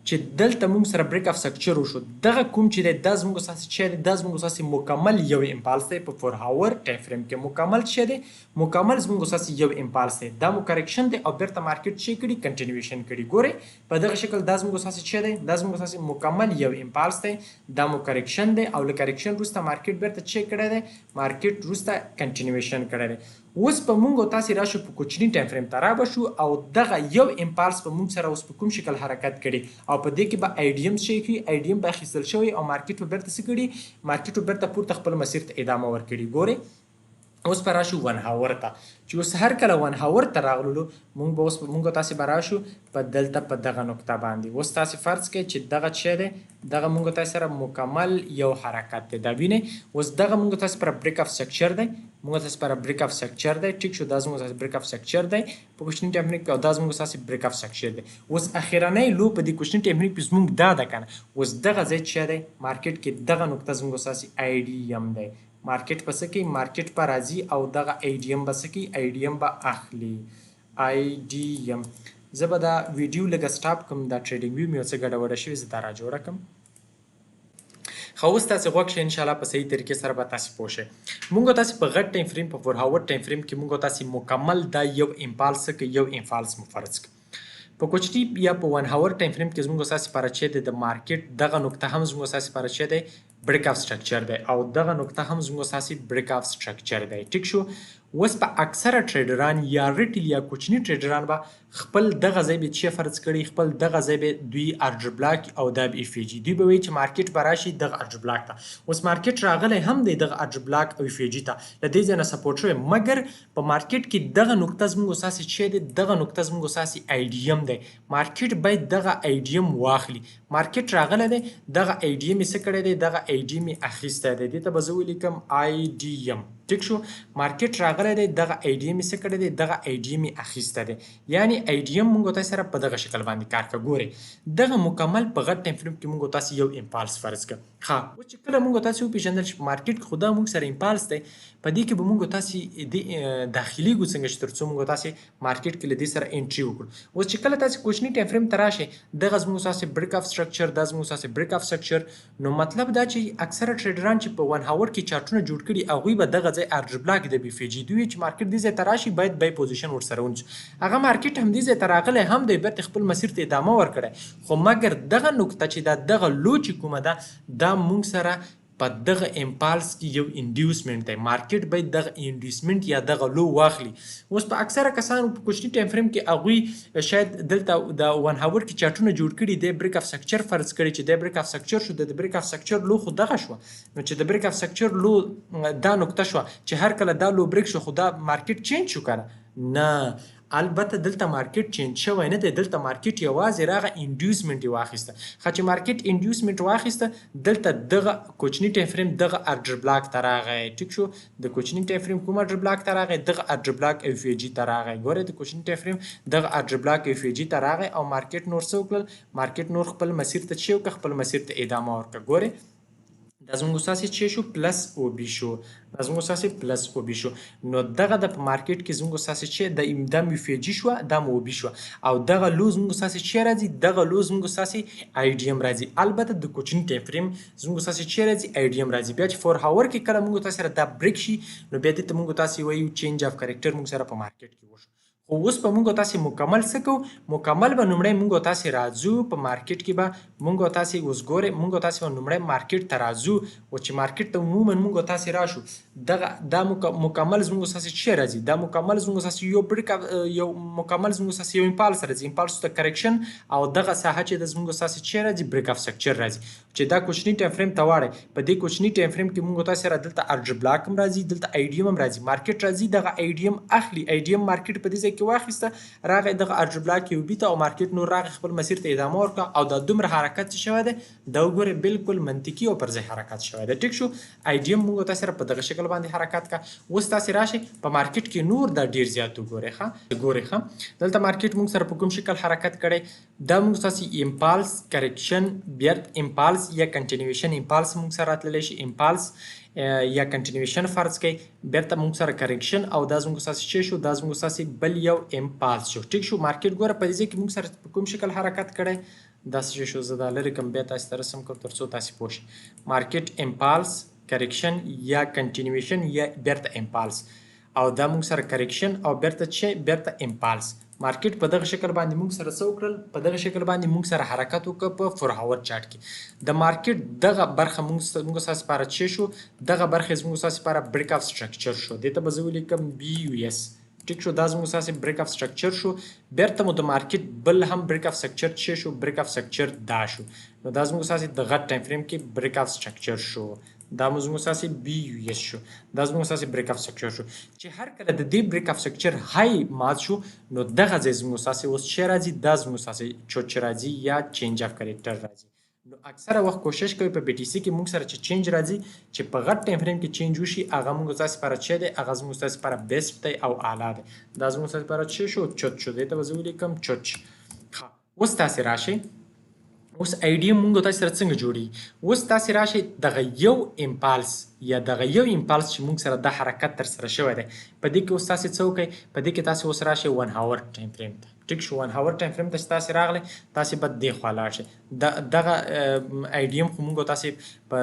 [SPEAKER 1] چې دلته موږ سره بریک اف سټرکچر وشو دغه کوم چې دی دا زموږ ستاسې چې دی دا زموږ ستاسې مکمل یو امپالس دی په 4 هاور ټایم فریم کې مکمل چې دی مکمل زموږ ستاسې یو امپالس دی دا مو کریکشن دی او بیرته مارکیټ چې کړي کنټینویشن کړي ګورئ په دغه شکل دا زموږ ستاسې چې دی دا زموږ ستاسې مکمل یو امپالس دی دا مو کریکشن دی او له کریکشن وروسته مارکیټ بیرته چې کړی دی مارکیټ وروسته کنټینویشن کړی دی اوس په موږ او تاسې راشو په کوچني ټایم فریم ته رابشو او دغه یو امپالس په موږ سره اوس په کوم شکل حرکت کړي او په دې کې به آی ډي ایم شی کړي آی ډي ایم به اخیستل شوی او مارکیټ به بیرته څه کړي مارکیټ به بیرته پورته خپل مسیر ته ادامه ورکړي ګورئ اوس به راشو 1 هاور ته چې اوس هر کله 1 هاور ته راغللو موږ به اوس موږ تاسې به راشو په دلته په دغه نقطه باندې اوس تاسې فرض کړئ چې دغه چې دی دغه موږ تاسې سره مکمل یو حرکت دی دا وینئ اوس دغه موږ تاسې لپاره بریک اف سټرکچر دی موږ تاسې لپاره بریک اف سټرکچر دی ټیک شو دا زموږ تاسې بریک اف سټرکچر دی په کوچني ټایم فریم کې او دا زموږ تاسې بریک اف سټرکچر دی اوس اخرنی لو په دې کوچني ټایم فریم کې زموږ دا ده که نه اوس دغه ځای چې دی مارکیټ کې دغه نقطه زموږ تاسې آی ډي ایم دی مارکیټ په څه کوي مارکیټ په راځي او دغه آی ډي ایم به څه کوي آی ډي ایم به اخلي آی ډي ایم زه به دا ویډیو لږه سټاپ کړم دا ټریډینګ ویو مې یو څه ګډوډه شوې زه دا را جوړه کړم ښه اوس تاسې غوږ شئ انشاءالله په صحیح طریقې سره به تاسې پوه شئ موږ تاسې په غټ ټایم فریم په 4 هاور ټایم فریم کې موږ تاسې مکمل دا یو امپالس یو امپالس مو فرض کړ په کوچني یا په 1 هاور ټایم فریم کې زموږ تاسې لپاره چې دی د مارکیټ دغه نقطه هم زموږ تاسې لپاره چې دی بریک اف سټرکچر دی او دغه نقطه هم زموږ اساسي بریک اف سټرکچر دی. ټیک شو. اوس په اکثره ټریډران یا ریټیل یا کوچني ټریډران به خپل دغه ځای به چې فرض کړي خپل دغه ځای به دوی ارجر بلاک او د اف ای جی دوی به وایي چې مارکیټ به راشي دغه ارجر بلاک ته. اوس مارکیټ راغلی هم دی دغه ارجر بلاک او اف ای جی ته له دې ځای نه سپورټ شوی مګر په مارکیټ کې دغه نقطه زموږ اساسي چې دی دغه نقطه زموږ اساسي آی ډي ام دی. مارکیټ باید دغه آی ډي ام واخلي. مارکیټ راغلی دی دغه آی ډي ام یې څه کړی دی دغه آی ډي ام یې اخیستی دی. دې ته به زه ولیکم آی ډي ام. ټیک شو. مارکیټ راغلی دی دغه آی ډي ام یې څه کړی دی دغه آی ډي ام یې اخیستی دی. یعنی آی ډي ام موږ تاسو سره په دغه شکل باندې کار کوو. ګورئ دغه مکمل په غټ ټایم فریم کې موږ تاسو یو امپالس فرض کړ. ها اوس چې کله موږ تاسو وپېژندل چې مارکیټ کې خدا موږ سره امپالس دی په دې کې به موږ تاسو داخلي ګو څنګه چې ترڅو موږ تاسو مارکیټ کې له دې سره انټري وکړو. اوس چې کله تاسو کوچني ټایم فریم ته راشئ دغه زموږ تاسو بریک اف سټرکچر دا زموږ تاسو بریک اف سټرکچر نو مطلب دا چې اکثره ټریډران چې په 1 هاور کې چارټونه جوړ کړي هغوی به دغه ځای ارجر بلاک د بي اف جي دوی چې مارکیټ دې ځای ته راشي باید بای پوزیشن ورسره ونیسو. هغه مارکیټ هم دې ځای ته راغلی هم دی بیرته خپل مسیر ته ادامه ورکړی خو مګر دغه نقطه چې دغه لو چې کومه ده دا موږ سره په دغه امپالس کې یو انډیوسمنت دی. مارکیټ باید دغه انډیوسمنت یا دغه لو واخلي. اوس په اکثره کسانو په کوچني ټایم فریم کې هغوی شاید دلته د 1 هاور کې چارټونه جوړ کړي دی بریک اف سټرکچر فرض کړي چې د بریک اف سټرکچر شو د بریک اف سټرکچر لو خو دغه شو نو چې د بریک اف سټرکچر لو دا نقطه شو چې هر کله دا لو بریک شو خو دا مارکیټ چینج شو کنه نه البته دلته مارکیټ چینج شوی نه دی. دلته مارکیټ یوازې راغی انډیوسمنت یې واخیسته. ښه چې مارکیټ انډیوسمنت واخیسته دلته دغه کوچني ټایم فریم دغه ارجر بلاک ته راغی. ټیک شو. د کوچني ټایم فریم کوم ارجر بلاک ته راغی دغه ارجر بلاک اف ای جي ته راغی. ګورئ د کوچني ټایم فریم دغه ارجر بلاک اف ای جي ته راغی او مارکیټ نور څه وکړل مارکیټ نور خپل مسیر ته چې وکړه خپل مسیر ته ادامه ورکړه. ګورئ دا زموږ اساسي چې شو پلس او بي شو دا زموږ اساسي پلس او بي شو نو دغه د په مارکیټ کې زموږ اساسي چې د اف ای جي شو دا مو بي شو او دغه لو زموږ اساسي چې راځي دغه لو زموږ اساسي آی ډي ام راځي. البته د کوچني ټایم فریم زموږ اساسي چې راځي آی ډي ام راځي. بیا چې 4 هاور کې کله موږ تاسو سره دا بریک شي نو بیا دې ته موږ تاسو وایو چینج اف کریکټر موږ سره په مارکیټ کې وشو. خو اوس به موږ تاسو مکمل څه کوو مکمل به لومړی موږ تاسو راځو په مارکیټ کې به موږ تاسو اوس ګورئ موږ تاسو لومړی مارکیټ ته راځو او چې مارکیټ ته عموما موږ تاسو راشو دغه دا مکمل زموږ تاسو چې راځي دا مکمل زموږ تاسو یو بریک یو مکمل زموږ تاسو یو امپالس راځي. امپالس ته کریکشن او دغه ساحه چې د زموږ تاسو چې راځي بریک اف سټرکچر راځي چې دا کوچني ټایم فریم ته واړی په دې کوچني ټایم فریم کې موږ تاسو را دلته ارجر بلاک هم راځي دلته آی ډي ام هم راځي. مارکیټ راځي دغه آی ډي ام اخلي آی ډي ام مارکیټ په دې ځای کې واخیسته راغی دغه ارجر بلاک یو بیته او مارکیټ نور راغی خپل مسیر ته ادامه ورکړه او دا دومره حرکت شوی دی دا وګوره بالکل منطقي او پر ځای حرکت شوی دی. ټیک شو. آی ډي ام موږ تاسو سره په دغه شکل باندې حرکت کا. اوس تاسو راشئ په مارکیټ کې نور دا ډیر زیات وګورئ. ښه دلته مارکیټ موږ سره په کوم شکل حرکت کړی دا موږ تاسو امپالس کریکشن بیرت امپالس یا کنټینیویشن امپالس موږ سره راتللی شي امپالس یا کنټینیویشن فرض کړئ بیرته موږ سره کریکشن او دا زموږ اساسي چې شو دا زموږ اساسي بل یو امپالس شو. ټیک شو. مارکیټ ګوره په دې کې موږ سره په کوم شکل حرکت کړی دا څه شو زه دا لرې کوم بیا تاسو ته رسم کوم ترڅو تاسو پوه شئ. مارکیټ امپالس کریکشن یا کنټینیویشن یا بیرته امپالس او دا موږ سره کریکشن او بیرته چې بیرته امپالس. مارکیټ په دغه شکل باندې موږ سره څه وکړل په دغه شکل باندې موږ سره حرکت وکړ په 4 هاور چارت کې. د مارکیټ دغه برخه موږ سره سپاره چې شو دغه برخه موږ سره سپاره بریک اف سټرکچر شو. دې ته به زه ولیکم بي یو اس. ټیک شو. دا زموږ اساسي بریک اف سټرکچر شو. بیرته مو د مارکیټ بل هم بریک اف سټرکچر چې شو بریک اف سټرکچر دا شو نو دا زموږ اساسي د غټ ټایم فریم کې بریک اف سټرکچر شو. دا زموږ اساسي بي یو اس شو. دا زموږ اساسي بریک اف سټرکچر شو چې هر کله د دې بریک اف سټرکچر های مات شو نو دغه ځای زموږ اساسي اوس چې راځي دا زموږ اساسي چوچ راځي یا چینج اف کریکټر راځي. نو اکثره وخت کوشش کوي په بي ټي سي کې موږ سره چې چینج راځي چې په غټ ټایم فریم کې چینج وشي هغه موږ تاسو لپاره چې دی هغه زموږ تاسو لپاره بیسټ دی او اعلی دی. دا زموږ تاسو لپاره چې شو چوچ شو. دې ته به زه ولیکم چوچ. اوس تاسو راشئ اوس آی ډي ام موږ تاسو سره څنګه جوړي. اوس تاسو راشئ دغه یو امپالس یا دغه یو امپالس چې موږ سره د حرکت تر سره شوی دی په دې کې اوس تاسو څه وکړئ په دې کې تاسو اوس راشئ 1 هاور ټایم فریم ته. ټیک شو. 1 هاور ټایم فریم ته چې تاسو راغلی تاسو به دې خوا لاړ شئ. دغه آی ډي ام خو موږ تاسو په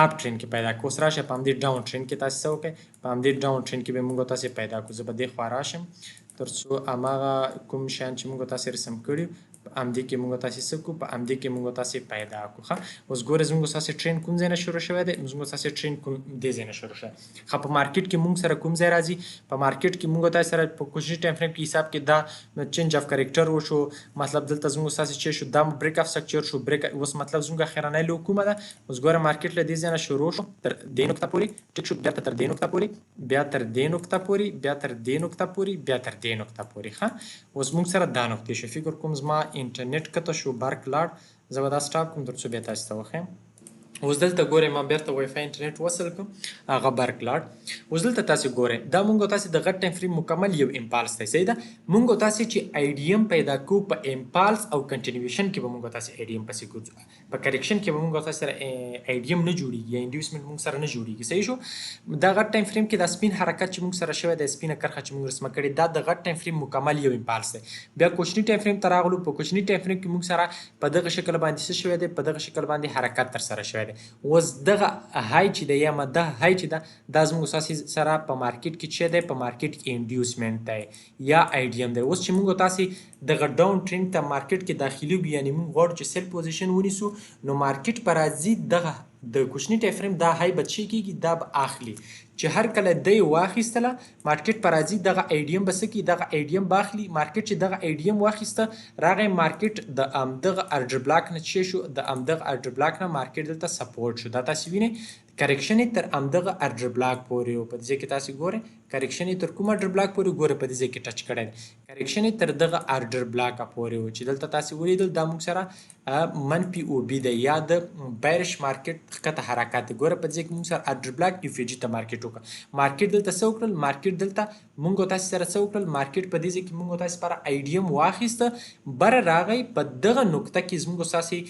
[SPEAKER 1] اپ ټرین کې پیدا کړو. اوس راشئ په همدې ډاون ټرین کې تاسو څه وکړئ په همدې ډاون ټرین کې به موږ تاسو پیدا کړو. زه به دې خوا راشم ترڅو هماغه کوم شیان چې موږ تاسو رسم کړي امدې کې موږ تاسو سکو په امدې کې موږ تاسو پیدا کو ښه اوس ګوره زموږ تاسو ټرین کوم ځای نه شروع شوی دی زموږ تاسو ټرین کوم دې ځای نه شروع شوی ښه په مارکیټ کې موږ سره کوم ځای راځي په مارکیټ کې موږ تاسو سره په کوشش ټایم فریم کې حساب کې دا چینج اف کریکټر وشو مطلب دلته زموږ تاسو چې شو دا بریک اف سټرکچر شو بریک اوس مطلب زموږ خیرانه لو کومه ده اوس ګوره مارکیټ له دې ځای نه شروع شو تر دې نقطه پورې ټیک شو بیا تر دې نقطه پورې بیا تر دې نقطه پورې بیا تر دې نقطه پورې بیا تر دې نقطه پورې ښه اوس موږ سره دا نقطې شو فکر کوم زما انټرنیټ کته شو برک لاړ زه به دا سټاپ کوم تر څو بیا تاسو ته وښیم اوس دلته ګورئ ما بیرته وای فای انټرنیټ وصل کړم هغه برک لاړ اوس دلته تاسو ګورئ دا مونږ تاسو د غټ ټایم فریم مکمل یو امپالس دی صحیح ده مونږ تاسو چې آی ډی ایم پیدا کو په امپالس او کنټینیویشن کې به مونږ تاسو آی ډی ایم پسې کوو په کریکشن کې به مونږ تاسو سره آی ډی ایم نه جوړیږي یا انډیوسمنت مونږ سره نه جوړیږي صحیح شو دا غټ ټایم فریم کې د سپین حرکت چې مونږ سره شوی د سپینه کرخه چې مونږ رسمه کړې دا د غټ ټایم فریم مکمل یو امپالس دی بیا کوچنی ټایم فریم ته راغلو په کوچنی ټایم فریم کې مونږ سره په دغه شکل باندې څه شوی دی په دغه شکل باندې حرکت تر سره شوی دی اوس دغه های چې دی یا مده های چې ده دا زموږ اساسي سره په مارکیټ کې چې دی په مارکیټ کې انډیوسمنت دی یا آی ډی ایم دی اوس چې موږ تاسې دغه ډاون ټرینډ ته مارکیټ کې داخلي وي یعنې موږ غواړو چې سیل پوزیشن ونیسو نو مارکیټ په راځي دغه د کوچني ټایم فریم دا های به څه کېږي دا به اخلي چې هر کله دی واخیستله مارکیټ په راځي دغه آی ډی ایم به څه کړي دغه آی ډی ایم به اخلي مارکیټ چې دغه آی ډی ایم واخیسته راغی مارکیټ د همدغه ارډر بلاک نه چې شو د همدغه ارډر بلاک نه مارکیټ دلته سپورټ شو دا تاسو وینئ کریکشن تر همدغه ارډر بلاک پورې او په دې کې تاسو ګورئ کریکشن تر کوم ارډر بلاک پورې ګورئ په دې کې ټچ کړی دی کریکشن تر دغه ارډر بلاک پورې و چې دلته تاسو ولیدل دا موږ سره منفي او بي دی یا د بیرش مارکیټ ښکته حرکت دی ګوره په دې کې موږ سره ارډر بلاک یو فی جي ته مارکیټ وکړه مارکیټ دلته څه وکړل مارکیټ دلته موږ تاسو سره څه وکړل مارکیټ په دې کې موږ تاسو لپاره آی ډی ایم واخیسته بره راغی په دغه نقطه کې زموږ اساسي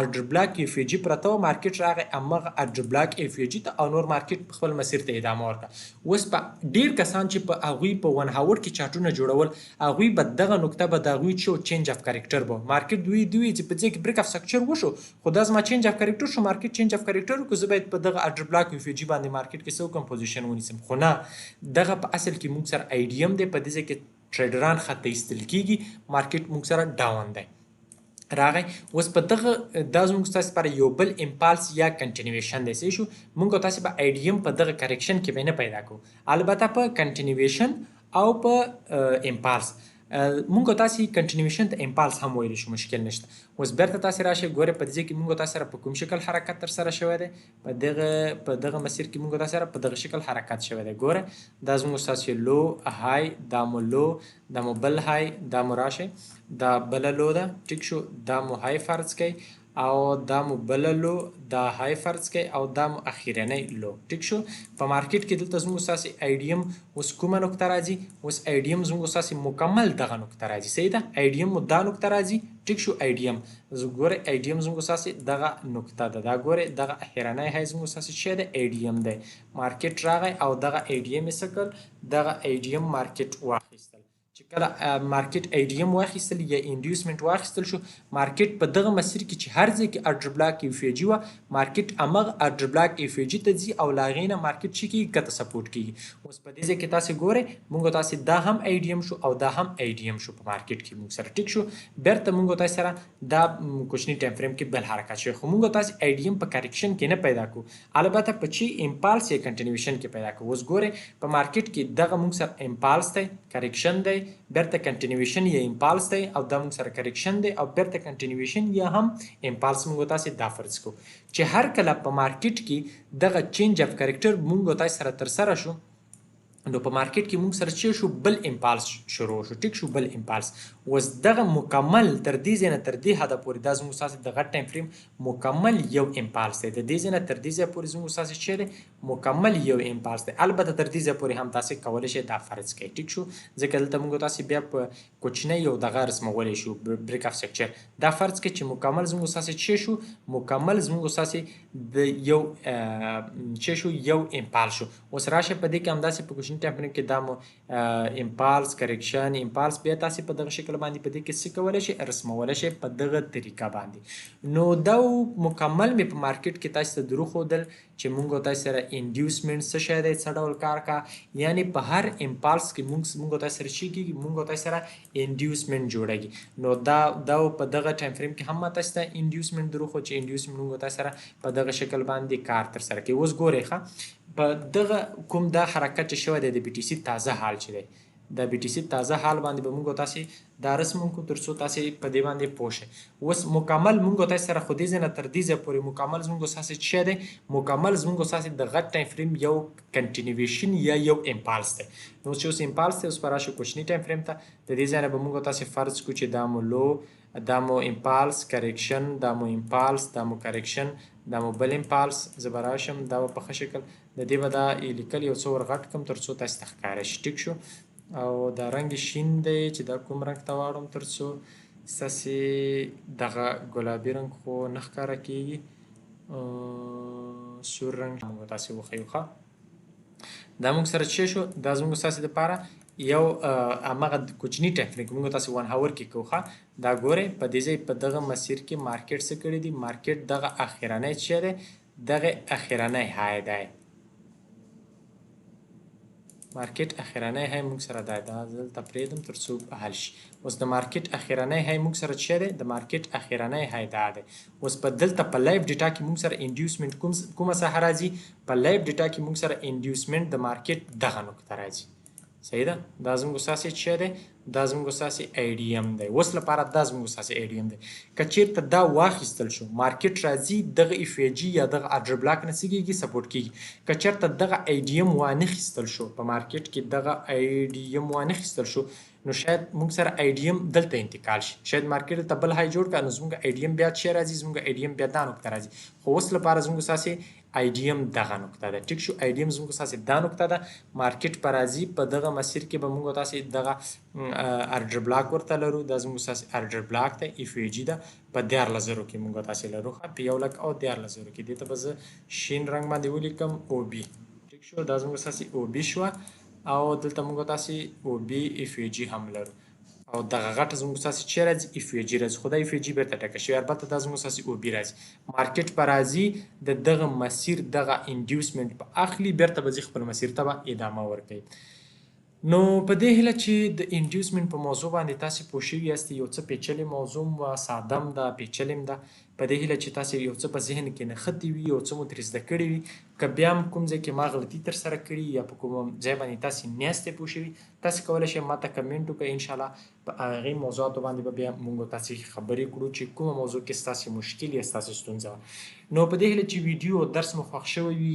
[SPEAKER 1] ارډر بلاک یو فی جي پرته و مارکیټ راغی همغه ارډر بلاک یو فی جي ته او نور مارکیټ خپل مسیر ته ادامه ورکړه اوس په ډیر کسان چې په هغوی په ون هاور کې چارټونه جوړول هغوی به دغه نقطه به د هغوی چې چینج اف کریکټر به مارکیټ دوی چې په دې کې بریک اف سټرکچر وشو خو دا زما چینج اف کریکټر شو مارکیټ چینج اف کریکټر وکړو زه باید په دغه ارډر بلاک یو فی جي باندې مارکیټ کې څه وکړم پوزیشن ونیسم خو نه دغه په اصل کې موږ سره آی ډی ایم دی په دې کې ټریډران خط ایستل کیږي مارکیټ موږ سره ډاون دی راغی اوس په دغه دا زموږ تاسو لپاره یو بل امپالس یا کنټینیویشن دی څه شو موږ تاسو په آی ډی ایم په دغه کریکشن کې به نه پیدا کوو البته په کنټینیویشن او په امپالس مونږ تاسو کنټینیویشن ته امپالس هم ویل شو مشکل نشته اوس بیرته تاسو راشئ ګوره په دې کې مونږ تاسو سره په کوم شکل حرکت تر سره شوی دی په دغه مسیر کې مونږ تاسو سره په دغه شکل حرکت شوی دی ګوره دا زموږ تاسو لو های دا مو لو دا مو بل های دا مو راشئ دا بل لو ده ټیک شو دا مو های فرض کړئ او دا مو بل لو دا های فرض کړئ او دا مو اخیرنی لو ټیک شو په مارکیټ کې دلته زموږ اساسي آی ډی ایم اوس کومه نقطه راځي اوس آی ډی ایم زموږ اساسي مکمل دغه نقطه راځي صحیح ده آی ډی ایم مو دا نقطه راځي ټیک شو آی ډی ایم ګوره آی ډی ایم زموږ اساسي دغه نقطه ده دا ګوره دغه اخیرنی های زموږ اساسي څه دی آی ډی ایم دی مارکیټ راغی او دغه آی ډی ایم یې څه کړل دغه آی ډی ایم مارکیټ واخیستل چې کله مارکیټ آی ډی ایم واخیستل یا انډیوسمنت واخیستل شو مارکیټ په دغه مسیر کې چې هر ځای کې ارډر بلاک یو فی جي وه مارکیټ همغه ارډر بلاک یو فی جي ته ځي او له هغې نه مارکیټ چې کېږي کته سپورټ کېږي اوس په دې ځای کې تاسې ګورئ مونږ تاسې دا هم آی ډي ایم شو او دا هم آی ډي ایم شو په مارکیټ کې مونږ سره ټیک شو بیرته مونږ تاسې سره دا کوچني ټایم فریم کې بل حرکت شوی خو مونږ تاسې آی ډي ایم په کریکشن کې نه پیدا کړو البته په چې امپالس یا کنټینیویشن کې پیدا کړو اوس ګورئ په مارکیټ کې دغه مونږ سره امپالس دی کریکشن دی بیرته کنټینیویشن یا امپالس دی او دا موږ سره کریکشن دی او بیرته کنټینیویشن یا هم امپالس موږ تاسې دا فرض کو چې هر کله په مارکیټ کې دغه چینج اف کریکټر موږ تاسې سره تر سره شو نو په مارکیټ کې موږ سره چې شو بل امپالس شروع شو ټیک شو بل امپالس اوس دغه مکمل تر دې ځای نه تر دې حده پورې دا زموږ ستاسې د غټ ټایم فریم مکمل یو امپالس دی د دې ځای نه تر دې ځای پورې زموږ ستاسې چې دی مکمل یو امپالس دی البته تر دې ځای پورې هم تاسې کولی شئ دا فرض کړئ ټیک شو ځکه دلته موږ تاسې بیا په کوچنی یو دغه رسمولی شو بریک اف سټرکچر دا فرض کړئ چې مکمل زموږ ستاسې چې شو مکمل زموږ ستاسې د یو چې شو یو امپالس شو اوس راشئ په دې کې همداسې په کوچني کوچني ټایم فریم کې دا مو امپالس کریکشن امپالس بیا تاسو په دغه شکل باندې په دې کې څه کولی شئ رسمولی شئ په دغه طریقه باندې. نو دا مکمل مې په مارکیټ کې تاسو ته دروښودل چې مونږ تاسو سره انډیوسمنټ څه شی دی څه ډول کار کا یعنی په هر امپالس کې مونږ تاسو سره شي کېږي مونږ تاسو سره انډیوسمنټ جوړیږي. نو دا په دغه ټایم فریم کې هم تاسو ته انډیوسمنټ دروښود چې انډیوسمنټ مونږ تاسو سره په دغه شکل باندې کار ترسره کوي. اوس ګورئ ښه په دغه کوم دا حرکت چې شوی دی د بي ټي سي تازه حال چې دی د بي ټي سي تازه حال باندې به مونږ تاسې دا رسم وکړو تر څو تاسې په دې باندې پوه شئ. اوس مکمل مونږ تاسې سره خو دې ځای نه تر دې ځای پورې مکمل زموږ ستاسې څه شی دی مکمل زموږ ستاسې د غټ ټایم فریم یو کنټینیویشن یا یو امپالس دی. نو چې اوس امپالس دی اوس به راشو کوچني ټایم فریم ته د دې ځای نه به مونږ تاسې فرض کړو چې دا مو لو دا مو امپالس کریکشن دا مو امپالس دا مو کریکشن دا مو بل امپالس زه به راشم دا به په ښه شکل د دې به دا لیکل یو څه ور غټ کړم تر څو تاسې ته ښکاره شي. ټیک شو او دا رنګ شین دی چې دا کوم رنګ ته واړم تر څو ستاسې دغه ګلابي رنګ خو نه ښکاره کېږي سور رنګ موږ تاسې وښیو ښه دا موږ سره څه شو دا زموږ ستاسې دپاره یو همغه کوچني ټایم فریم موږ تاسې 1 هاور کې کوو ښه دا ګورئ په دې ځای په دغه مسیر کې مارکیټ څه کړي دي مارکیټ دغه اخرنی څه دی دغه اخرنی های دی مارکیټ اخرنی های موږ سره دا دلته پرېږدم تر څو حل شي. اوس د مارکیټ اخرنی های موږ سره څه دی د مارکیټ اخرنی های دا دی. اوس په دلته په لایف ډیټا کې موږ سره انډیوسمنټ کومه ساحه راځي په لایف ډیټا کې موږ سره انډیوسمنټ د مارکیټ دغه نقطه راځي. صحیح ده دا زموږ ستاسې څه دی دا زموږ ستاسې آی ډي ایم دی. اوس لپاره دا زموږ ستاسې آی ډي ایم دی. که چېرته دا واخیستل شو مارکیټ راځي دغه اف ای جي یا دغه ارډر بلاک نه څه کېږي سپورټ کېږي. که چېرته دغه آی ډي ایم وانخیستل شو په مارکیټ کې دغه آی ډي ایم وانخیستل شو نو شاید موږ سره آی ډي ایم دلته انتقال شي شاید مارکیټ دلته بل های جوړ کړه نو زموږ آی ډي ایم بیا څه راځي زموږ آی ډي ایم بیا دا نقطه راځي. خو اوس لپاره زموږ ستاسې آی ډي ایم دغه نقطه ده. ټیک شو آی ډي ایم زموږ ستاسې دا نقطه ده مارکیټ په راځي په دغه مسیر کې به موږ تاسې دغه ارډر بلاک ورته لرو دا زموږ ستاسې ارډر بلاک دی اف ای جي ده په 14,000 کې موږ تاسې لرو ښه په 1,14,000 کې دې ته به زه شین رنګ باندې ولیکم او بي. ټیک شو دا زموږ ستاسې او بي شوه او دلته موږ تاسې او بي اف ای جي هم لرو او دغه غټه زموږ ستاسې څه راځي اف ای جي راځي خو دا اف ای جي بیرته ټاکه شوې البته دا زموږ ستاسې او بي راځي. مارکیټ په راځي د دغه مسیر دغه انډیوسمنټ په اخلي بیرته به ځي خپل مسیر ته به ادامه ورکوي. نو په دې هیله چې د انډیوسمنټ په موضوع باندې تاسې پوه شوي یاست یو څه پیچلې موضوع وه ساده هم ده پیچلې هم ده په دې هیله چې تاسې یو څه په ذهن کې نښتي وي یو څه مو ترې زده کړي وي که بیا هم کوم ځای کې ما غلطي ترسره کړي یا په کوم ځای باندې تاسې نیاستې پوه شوي تاسې کولی شئ ما ته کمنټ وکړئ انشاءالله په هغې موضوعاتو باندې به بیا مونږ تاسې خبرې کړو چې کومه موضوع کې ستاسې مشکل یا ستاسې ستونزه وه. نو په دې هیله چې ویډیو او درس مو خوښ شوی وي